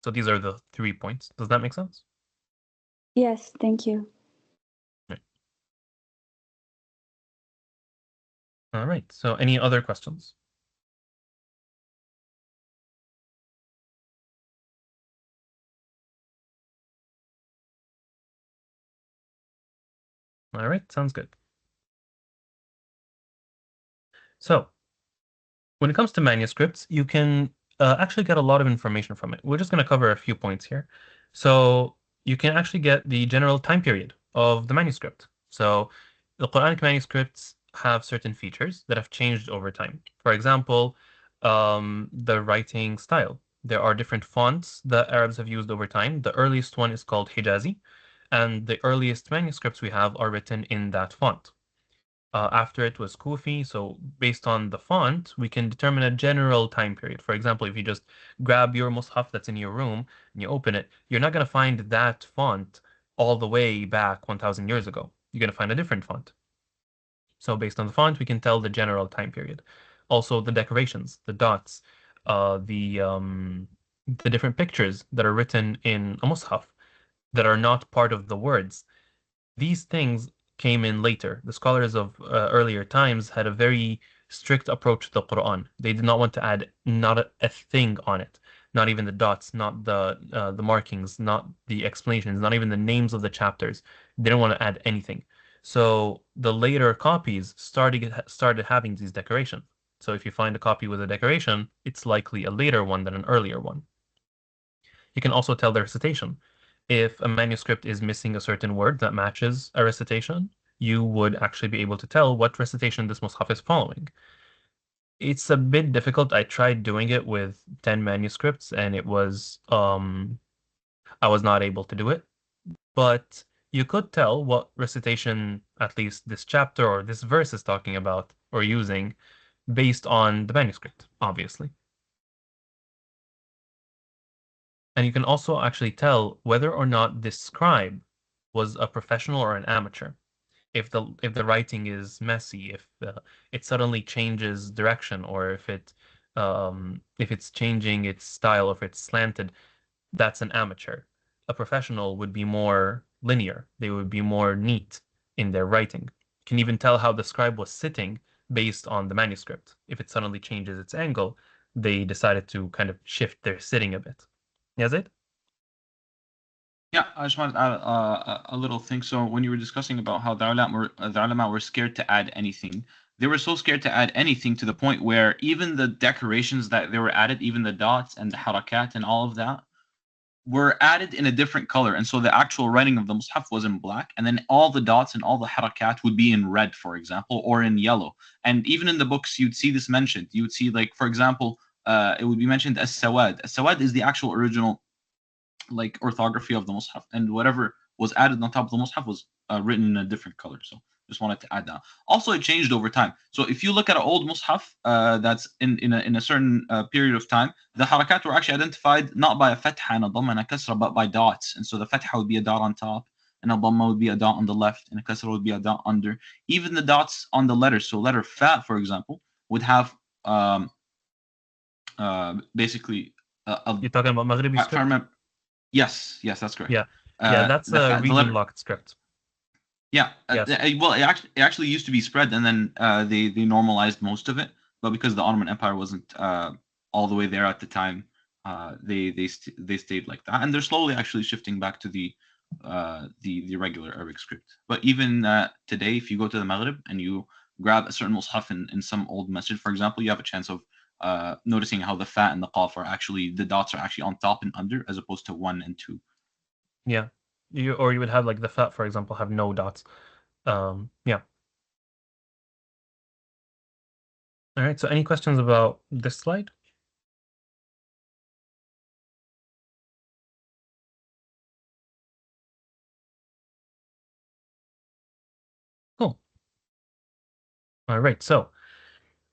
So these are the 3 points. Does that make sense? Yes, thank you. All right. So any other questions? All right. Sounds good. So when it comes to manuscripts, you can actually get a lot of information from it. We're just going to cover a few points here. So you can actually get the general time period of the manuscript. So the Quranic manuscripts have certain features that have changed over time. For example, the writing style. There are different fonts that Arabs have used over time. The earliest one is called Hijazi, and the earliest manuscripts we have are written in that font. After it was Kufi, so based on the font, we can determine a general time period. For example, if you just grab your mushaf that's in your room and you open it, you're not going to find that font all the way back 1,000 years ago. You're going to find a different font. So based on the font, we can tell the general time period. Also, the decorations, the dots, the different pictures that are written in a mushaf that are not part of the words. These things came in later. The scholars of earlier times had a very strict approach to the Quran. They did not want to add not a thing on it, not even the dots, not the markings, not the explanations, not even the names of the chapters. They didn't want to add anything. So the later copies started having these decorations. So if you find a copy with a decoration, it's likely a later one than an earlier one. You can also tell the recitation. If a manuscript is missing a certain word that matches a recitation, you would actually be able to tell what recitation this mushaf is following. It's a bit difficult. I tried doing it with 10 manuscripts and it was I was not able to do it. But you could tell what recitation at least this chapter or this verse is talking about or using based on the manuscript, obviously. And you can also actually tell whether or not this scribe was a professional or an amateur. If the writing is messy, if it suddenly changes direction, or if it's changing its style, or if it's slanted, that's an amateur. A professional would be more linear. They would be more neat in their writing. You can even tell how the scribe was sitting based on the manuscript. If it suddenly changes its angle, they decided to kind of shift their sitting a bit. Yazid? Yeah, I just wanted to add a little thing. So when you were discussing about how the ulama were scared to add anything, they were so scared to add anything to the point where even the decorations that they were added, even the dots and the harakat and all of that, were added in a different color. And so the actual writing of the mushaf was in black, and then all the dots and all the harakat would be in red, for example, or in yellow. And even in the books, you'd see this mentioned. You would see, like, for example, it would be mentioned as sawad. Sawad is the actual original, like, orthography of the mushaf, and whatever was added on top of the mushaf was written in a different color. So just wanted to add that. Also, it changed over time. So if you look at an old mushaf that's in a certain period of time, the harakat were actually identified not by a fatha and a dhamma and a kasra, but by dots. And so the fatha would be a dot on top, and a dhamma would be a dot on the left, and a kasra would be a dot under. Even the dots on the letters, so letter fa, for example, would have basically You're talking about Maghribi if I script? remember, yes, that's correct. Yeah. Yeah, that's a region letter, locked script. yeah. Yes. Well, it actually used to be spread, and then they normalized most of it. But because the Ottoman Empire wasn't all the way there at the time, they stayed like that, and they're slowly actually shifting back to the regular Arabic script. But even today, if you go to the Maghrib and you grab a certain mushaf in some old masjid, for example, you have a chance of noticing how the fa and the qaf are actually, the dots are actually on top and under, as opposed to 1 and 2. Yeah. You would have, like, the fat, for example, have no dots. Yeah. All right. So any questions about this slide? Cool. All right. So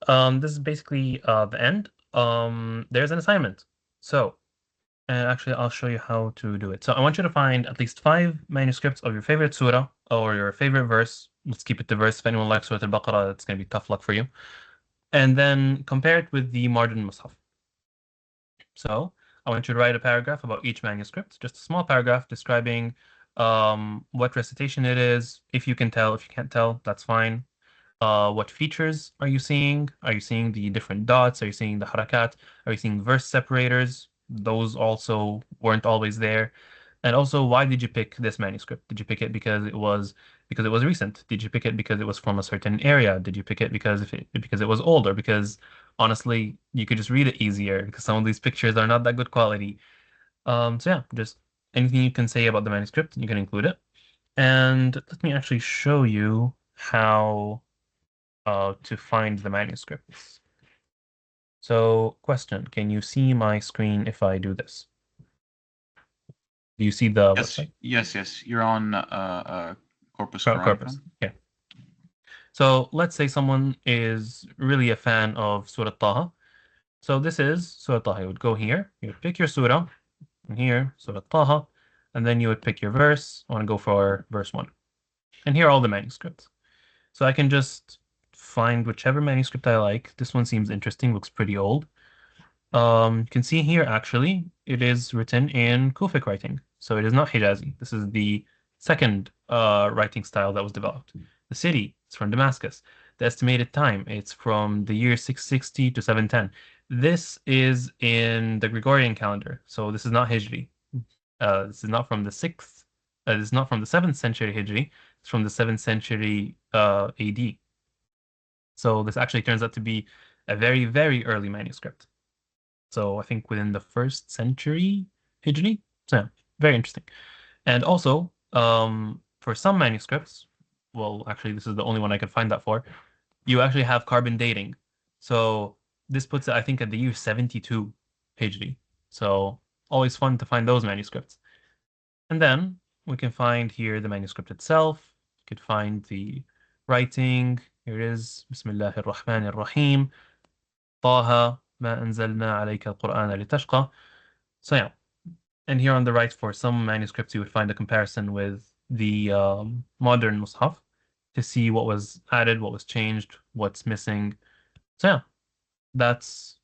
this is basically the end. There's an assignment. So, and actually, I'll show you how to do it. So I want you to find at least 5 manuscripts of your favorite surah or your favorite verse. Let's keep it to verse. If anyone likes Surah Al-Baqarah, it's going to be tough luck for you. And then compare it with the modern Mus'haf. So I want you to write a paragraph about each manuscript, just a small paragraph describing what recitation it is. If you can tell, if you can't tell, that's fine. What features are you seeing? Are you seeing the different dots? Are you seeing the harakat? Are you seeing verse separators? Those also weren't always there. And also, why did you pick this manuscript? Did you pick it because it was recent? Did you pick it because it was from a certain area? Did you pick it because it was old, or because honestly you could just read it easier because some of these pictures are not that good quality? So yeah, just anything you can say about the manuscript, you can include it. And let me actually show you how to find the manuscripts. So, question, can you see my screen if I do this? Do you see the website? Yes. You're on Corpus Quranic. Corpus, yeah. So let's say someone is really a fan of Surah Taha. So this is Surah Taha. You would go here, you would pick your surah, and here, Surah Taha, and then you would pick your verse. I want to go for verse 1. And here are all the manuscripts. So I can just find whichever manuscript I like. This one seems interesting, looks pretty old. You can see here, actually, it is written in Kufic writing. So it is not Hijazi. This is the second writing style that was developed. The city is from Damascus. The estimated time, it's from the year 660 to 710. This is in the Gregorian calendar. So this is not Hijri. This is not from the 6th. This is not from the 7th century Hijri. It's from the 7th century AD. So this actually turns out to be a very, very early manuscript. So I think within the 1st century Hijri. So yeah, very interesting. And also, for some manuscripts, well, actually, this is the only one I could find that for, you actually have carbon dating. So this puts it, I think, at the year 72 Hijri. So always fun to find those manuscripts. And then we can find here the manuscript itself. You could find the writing. Here it is. Bismillah ar-Rahman ar-Rahim. طه ما أنزلنا عليك القرآن لتشقى. So yeah. And here on the right, for some manuscripts, you would find a comparison with the modern Mus'haf to see what was added, what was changed, what's missing. So yeah, that's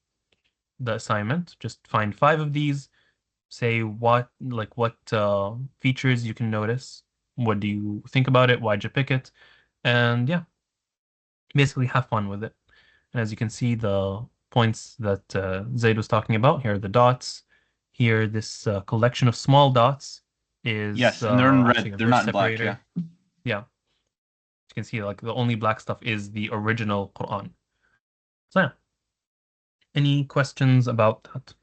the assignment. Just find 5 of these. Say what features you can notice. What do you think about it? Why'd you pick it? And yeah, basically have fun with it. And as you can see, the points that Zaid was talking about, here are the dots. Here, this collection of small dots is... Yes, and they're in actually red. a They're verse not in black, separator. yeah. Yeah. You can see, like, the only black stuff is the original Quran. So yeah. Any questions about that?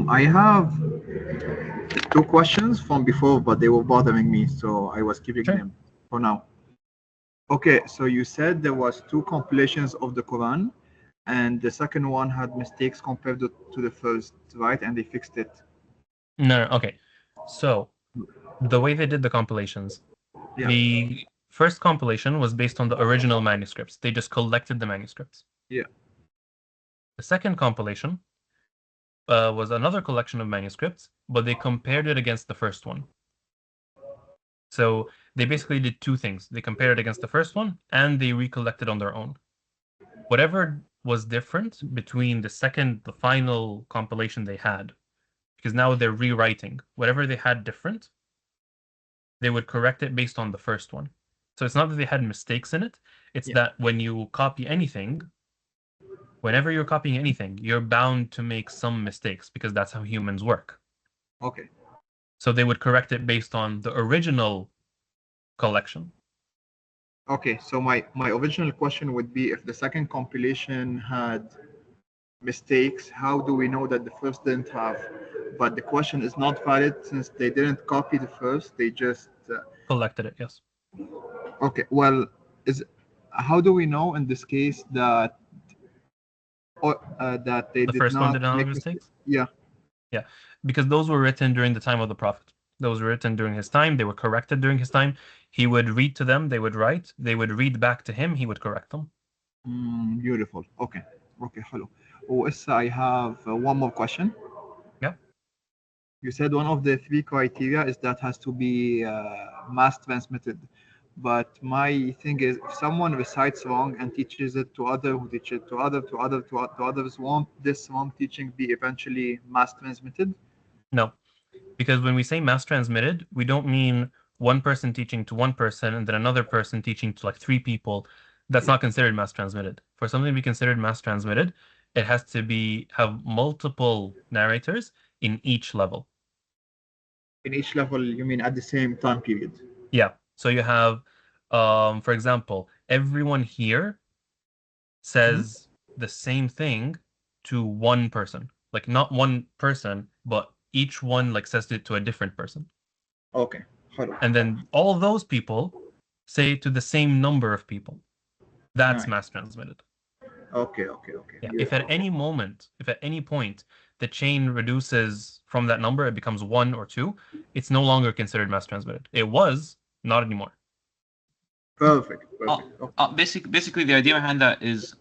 I have 2 questions from before, but they were bothering me, so I was keeping Sure. them for now. Okay, so you said there was 2 compilations of the Quran, and the second one had mistakes compared to the first, right? And they fixed it. No, okay. So, the way they did the compilations, Yeah. the first compilation was based on the original manuscripts. They just collected the manuscripts. Yeah. The second compilation was another collection of manuscripts, but they compared it against the first one. So they basically did 2 things. They compared it against the first one, and they recollected on their own. Whatever was different between the final compilation they had, because now they're rewriting, whatever they had different, they would correct it based on the first one. So it's not that they had mistakes in it, it's that when you copy anything, whenever you're copying anything, you're bound to make some mistakes because that's how humans work. Okay. So they would correct it based on the original collection. Okay, so my original question would be, if the second compilation had mistakes, how do we know that the first didn't have? But the question is not valid since they didn't copy the first, they just... Collected it, yes. Okay, well, how do we know in this case that that they The did first one not did not have make mistakes? Yeah. Yeah, because those were written during the time of the Prophet. Those were written during his time. They were corrected during his time. He would read to them. They would write. They would read back to him. He would correct them. Beautiful. Okay. Okay, hello. Oh, Issa, I have one more question. Yeah. You said one of the 3 criteria is that has to be mass transmitted. But my thing is, if someone recites wrong and teaches it to other, who teach it to others, won't this wrong teaching be eventually mass transmitted? No, because when we say mass transmitted, we don't mean one person teaching to one person and then another person teaching to like 3 people. That's not considered mass transmitted. For something to be considered mass transmitted, it has to have multiple narrators in each level. In each level, you mean at the same time period? Yeah. So you have, for example, everyone here says the same thing to one person. Like not one person, but each one like says it to a different person. Okay. Hello. And then all those people say it to the same number of people. That's Nice. mass transmitted. Okay. Yeah. If at any point the chain reduces from that number, it becomes 1 or 2, it's no longer considered mass transmitted. It was, not anymore. Perfect. Basically, the idea behind that is,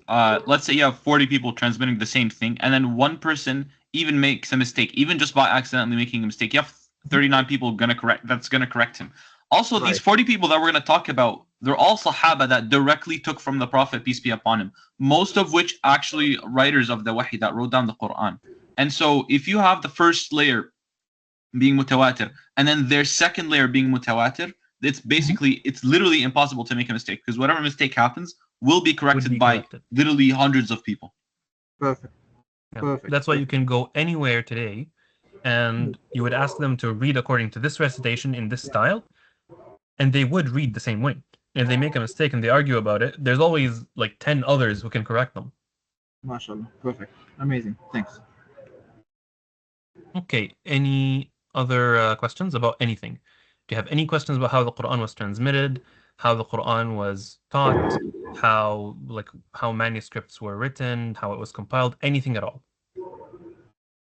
let's say you have 40 people transmitting the same thing, and then one person even makes a mistake, even just by accidentally making a mistake. You have 39 people gonna correct him. Also, Right. these 40 people that we're gonna talk about, they're all Sahaba that directly took from the Prophet, peace be upon him. Most of which actually writers of the Wahy that wrote down the Quran. And so, if you have the first layer being mutawatir, and then their second layer being mutawatir, it's literally impossible to make a mistake, because whatever mistake happens will be corrected by literally hundreds of people. Perfect. Yeah. Perfect. That's why you can go anywhere today and you would ask them to read according to this recitation in this style, and they would read the same way. If they make a mistake and they argue about it, there's always like 10 others who can correct them. MashaAllah. Perfect. Amazing. Thanks. Okay, any other questions about anything? Do you have any questions about how the Quran was transmitted, how the Quran was taught, how manuscripts were written, how it was compiled, anything at all.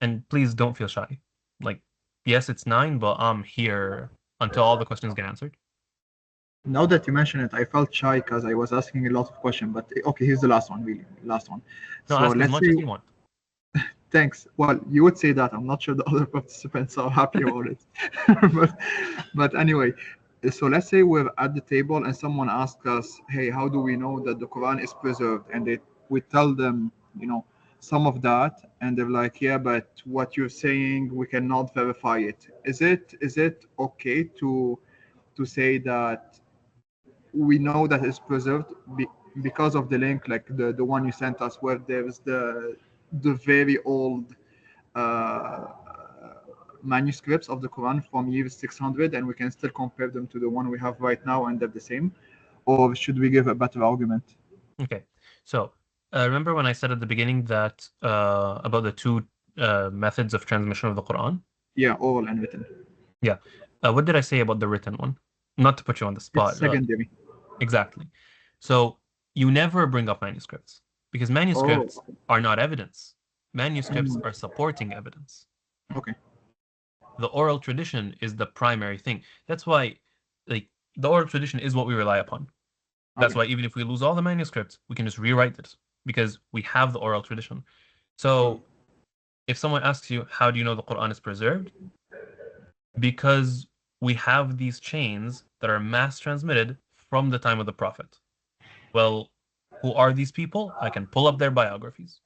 And please don't feel shy. Like, yes, it's 9, but I'm here until all the questions get answered. Now that you mention it, I felt shy because I was asking a lot of questions. But okay, here's the last one, really, last one. No, So ask as let's much say, as you want. thanks. Well, you would say that. I'm not sure the other participants are happy about it. but anyway, so let's say we're at the table and someone asks us, "Hey, how do we know that the Quran is preserved?" And we tell them, some of that, and they're like, "Yeah, but what you're saying, we cannot verify it. Is it okay to say that we know that it's preserved because of the link, like the one you sent us, where there's the very old uh, manuscripts of the Quran from year 600, and we can still compare them to the one we have right now, and they're the same? Or should we give a better argument? Okay. So, remember when I said at the beginning that about the two methods of transmission of the Quran? Yeah, oral and written. Yeah. What did I say about the written one? Not to put you on the It's spot. secondary. Exactly. So you never bring up manuscripts because Oh, manuscripts are not evidence. Manuscripts mm, are supporting evidence. okay. The oral tradition is the primary thing. That's why, like, the oral tradition is what we rely upon. That's Okay. why even if we lose all the manuscripts, we can just rewrite it because we have the oral tradition. So if someone asks you, how do you know the Quran is preserved? Because we have these chains that are mass transmitted from the time of the Prophet. Well, who are these people? I can pull up their biographies.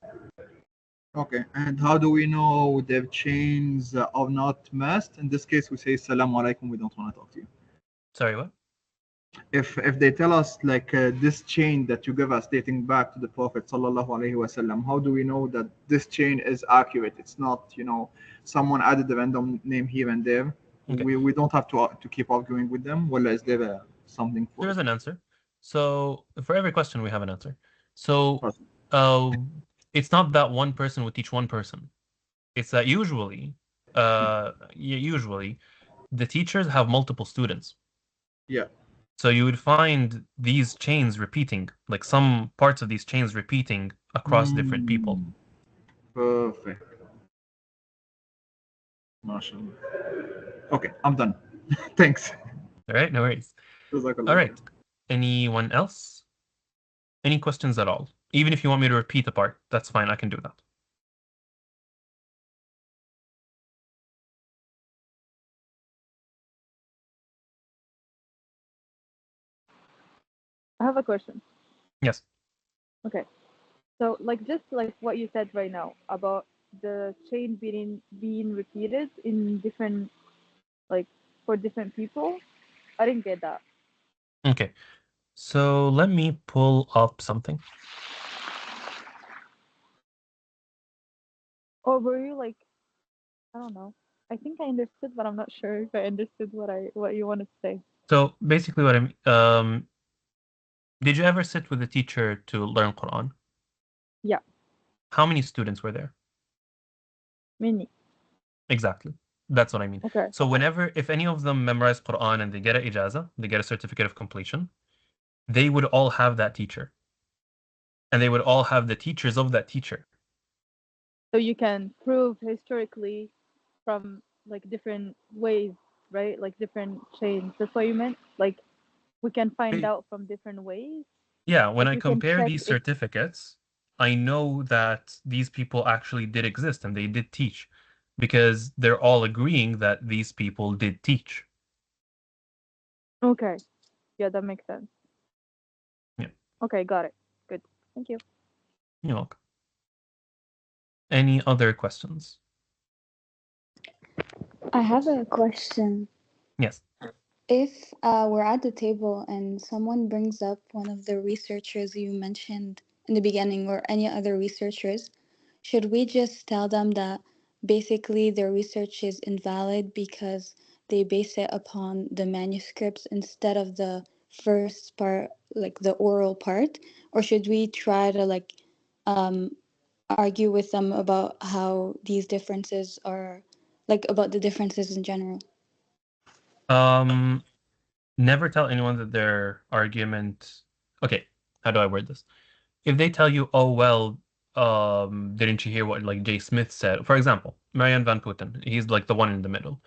Okay. And how do we know their chains are not masked? In this case, we say, Salaam alaikum, we don't want to talk to you. Sorry, what? If they tell us like this chain that you give us dating back to the Prophet sallallahu alaihi wasallam, how do we know that this chain is accurate? It's not, someone added a random name here and there. Okay. We don't have to keep arguing with them. Well, is there something for There it? is an answer. So for every question, we have an answer. So Awesome. uh, it's not that one person would teach one person. It's that usually the teachers have multiple students. Yeah. So you would find these chains repeating, like some parts of these chains repeating across different people. Mm, perfect. MashaAllah. Okay, I'm done. Thanks. All right, no worries. All Jazakallah right. khair. Anyone else? Any questions at all? Even if you want me to repeat a part, that's fine. I can do that. I have a question. Yes. Okay. So like just like what you said right now about the chain being repeated in different like for different people, I didn't get that. Okay. So let me pull up something. Or were you like I don't know. I think I understood, but I'm not sure if I understood what you wanted to say. So basically what did you ever sit with a teacher to learn Quran? Yeah, How many students were there? many. Exactly. That's what I mean. Okay. So if any of them memorize Quran and they get an ijazah, they get a certificate of completion, they would all have that teacher. And they would all have the teachers of that teacher. So you can prove historically from like different ways, right? Like different chains. That's what you meant? Like we can find out from different ways. Yeah, when Like I you can compare check these if certificates, I know that these people actually did exist and they did teach because they're all agreeing that these people did teach. okay. Yeah, that makes sense. Yeah, Okay, got it. Good. Thank you. you're welcome. Any other questions? I have a question. Yes. If we're at the table and someone brings up one of the researchers you mentioned in the beginning or any other researchers, should we just tell them that basically their research is invalid because they base it upon the manuscripts instead of the first part, like the oral part? Or should we try to um, argue with them about how these differences are, like about the differences in general? Um, Never tell anyone that their argument. Okay, how do I word this? If they tell you, "Oh well, didn't you hear what like Jay Smith said?" For example, Marianne Van Putten, he's like the one in the middle.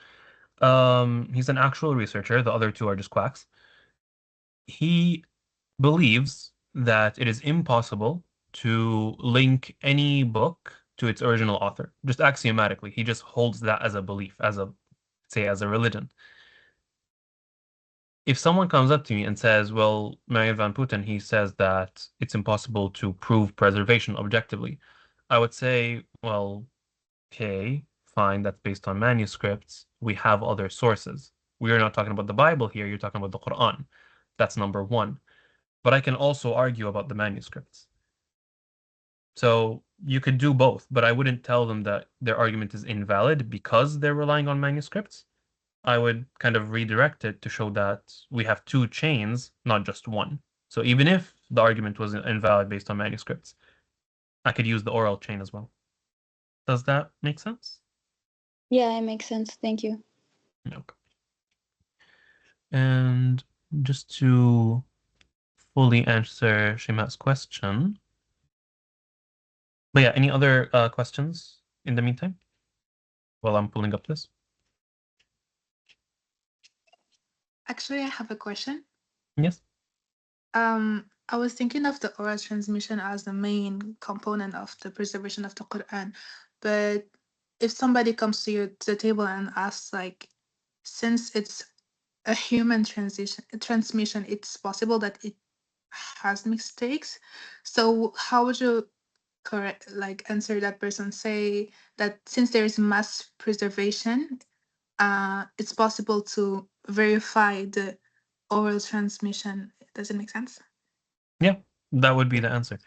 He's an actual researcher. The other two are just quacks. He believes that it is impossible to link any book to its original author, just axiomatically. He just holds that as a belief, as a say, as a religion. If someone comes up to me and says, well, Marian Van Putten, he says that it's impossible to prove preservation objectively, I would say, well, okay, fine, that's based on manuscripts. We have other sources. We are not talking about the Bible here, you're talking about the Quran. That's number one. But I can also argue about the manuscripts. So you could do both, but I wouldn't tell them that their argument is invalid because they're relying on manuscripts. I would kind of redirect it to show that we have two chains, not just one. So even if the argument was invalid based on manuscripts, I could use the oral chain as well. Does that make sense? Yeah, it makes sense. Thank you. Okay. And just to fully answer Shima's question. But yeah, any other questions in the meantime while I'm pulling up this? Actually, I have a question. Yes. I was thinking of the oral transmission as the main component of the preservation of the Quran, but if somebody comes to the table and asks, like, since it's a human transmission, it's possible that it has mistakes. So how would you answer that person? Say that since there is mass preservation, it's possible to verify the oral transmission. Does it make sense? Yeah, that would be the answer.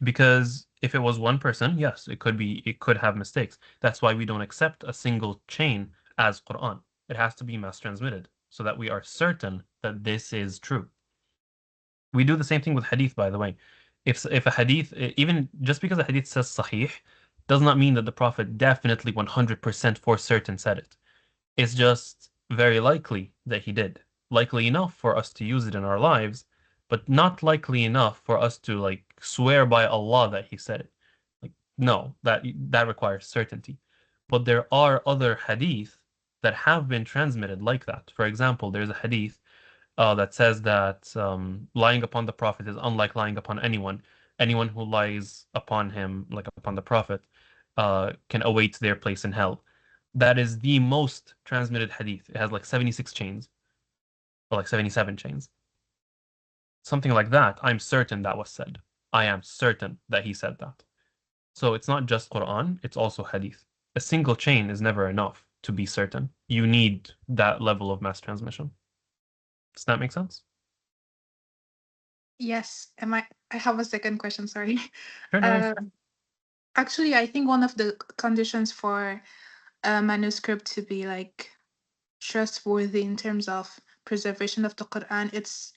Because if it was one person, yes, it could have mistakes. That's why we don't accept a single chain as Quran. It has to be mass transmitted so that we are certain that this is true. We do the same thing with hadith, by the way. If a hadith, even just because a hadith says sahih, does not mean that the Prophet definitely 100% for certain said it. It's just very likely that he did. Likely enough for us to use it in our lives, but not likely enough for us to like swear by Allah that he said it. Like, no, that requires certainty. But there are other hadith that have been transmitted like that. For example, there's a hadith that says that lying upon the Prophet is unlike lying upon anyone. Anyone who lies upon him, like upon the Prophet, can await their place in hell. That is the most transmitted hadith. It has like 76 chains, or like 77 chains. Something like that. I'm certain that was said. I am certain that he said that. So it's not just Quran, it's also hadith. A single chain is never enough to be certain. You need that level of mass transmission. Does that make sense? Yes. I have a second question, sorry. Sure, no worries. Actually, I think one of the conditions for a manuscript to be like trustworthy in terms of preservation of the Quran,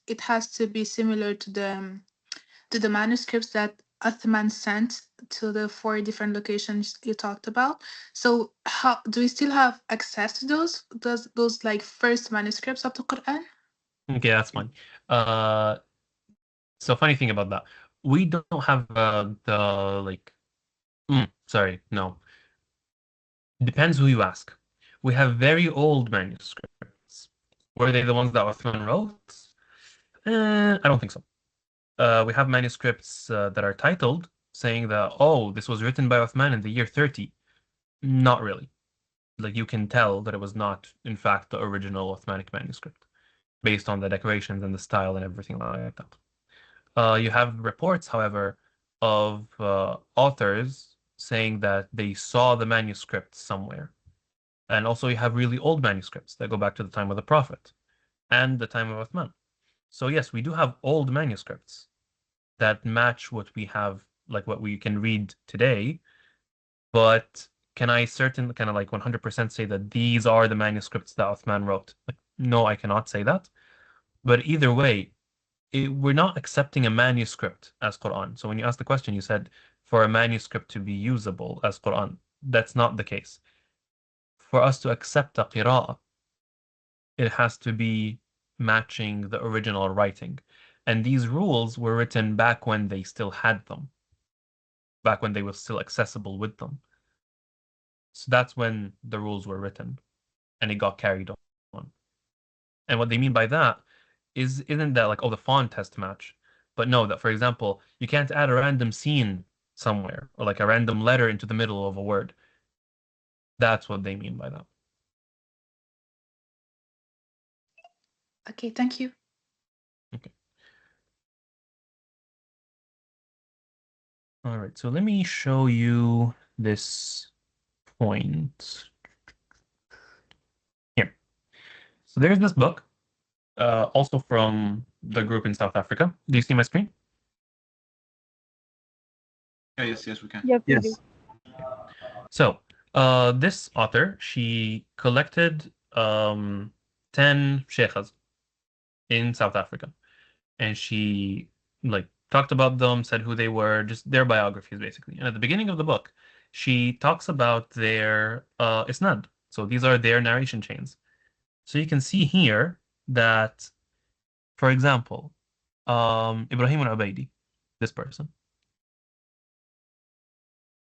it has to be similar to the manuscripts that Uthman sent to the 4 different locations you talked about. So how do we still have access to those like first manuscripts of the Quran? Okay, that's fine. So funny thing about that, we don't have the like. Sorry, no. Depends who you ask. We have very old manuscripts. Were they the ones that Uthman wrote? I don't think so. We have manuscripts that are titled saying that, oh, this was written by Uthman in the year 30. Not really. Like you can tell that it was not, in fact, the original Uthmanic manuscript, based on the decorations and the style and everything like that. You have reports, however, of authors saying that they saw the manuscript somewhere. And also you have really old manuscripts that go back to the time of the Prophet and the time of Uthman. So yes, we do have old manuscripts that match what we have, like what we can read today. But can I certain kind of like 100% say that these are the manuscripts that Uthman wrote? Like, no, I cannot say that. But either way, we're not accepting a manuscript as Quran. So when you asked the question, you said for a manuscript to be usable as Quran. That's not the case. For us to accept a qira'ah, it has to be matching the original writing. And these rules were written back when they still had them, back when they were still accessible with them. So that's when the rules were written, and it got carried on. And what they mean by that isn't that like, oh, the font has to match, but no, that for example, you can't add a random scene somewhere or like a random letter into the middle of a word. That's what they mean by that. Okay, thank you. Okay. All right, so let me show you this point here. So there's this book, also from the group in South Africa. Do you see my screen? Yeah, yes, we can. Yep, we do. Yes. So, this author, she collected 10 sheikhs in South Africa, and she like talked about them, said who they were, just their biographies basically. And at the beginning of the book, she talks about their isnad. So these are their narration chains. So you can see here that, for example, Ibrahim al-Ubaidi, this person,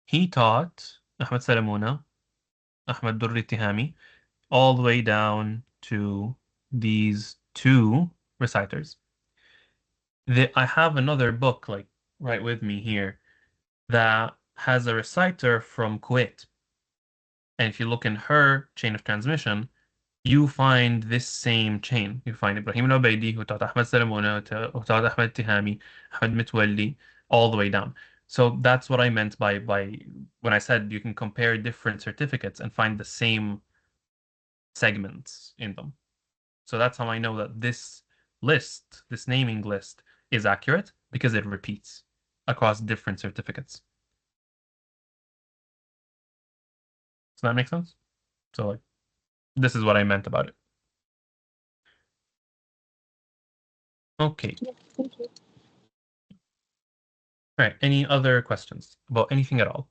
he taught Ahmed Salamuna, Ahmed Durri Tihami, all the way down to these two reciters. I have another book like right with me here that has a reciter from Kuwait. And if you look in her chain of transmission, you find this same chain. You find Ibrahim al-Ubaidi, who taught Ahmed Salamuna, who taught Ahmed Tihami, Ahmed Mitwalli, all the way down. So that's what I meant by when I said you can compare different certificates and find the same segments in them. So that's how I know that this list, this naming list, is accurate because it repeats across different certificates. Does that make sense? So like, this is what I meant about it. Okay. Yes, thank you. All right. Any other questions about anything at all?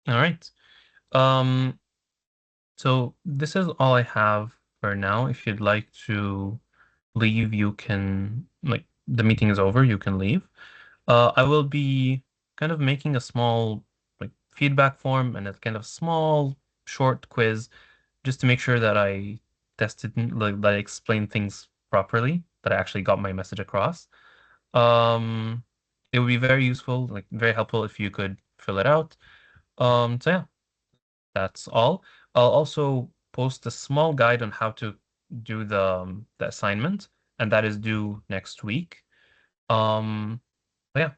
All right. So this is all I have for now. If you'd like to leave, you can, like, the meeting is over, you can leave. I will be kind of making a small like feedback form and a kind of small short quiz just to make sure that I tested like that I explained things properly, that I actually got my message across. It would be very useful, like very helpful if you could fill it out. So yeah, that's all. I'll also post a small guide on how to do the assignment, and that is due next week. But yeah,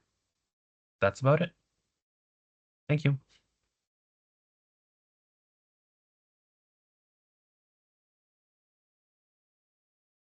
that's about it. Thank you.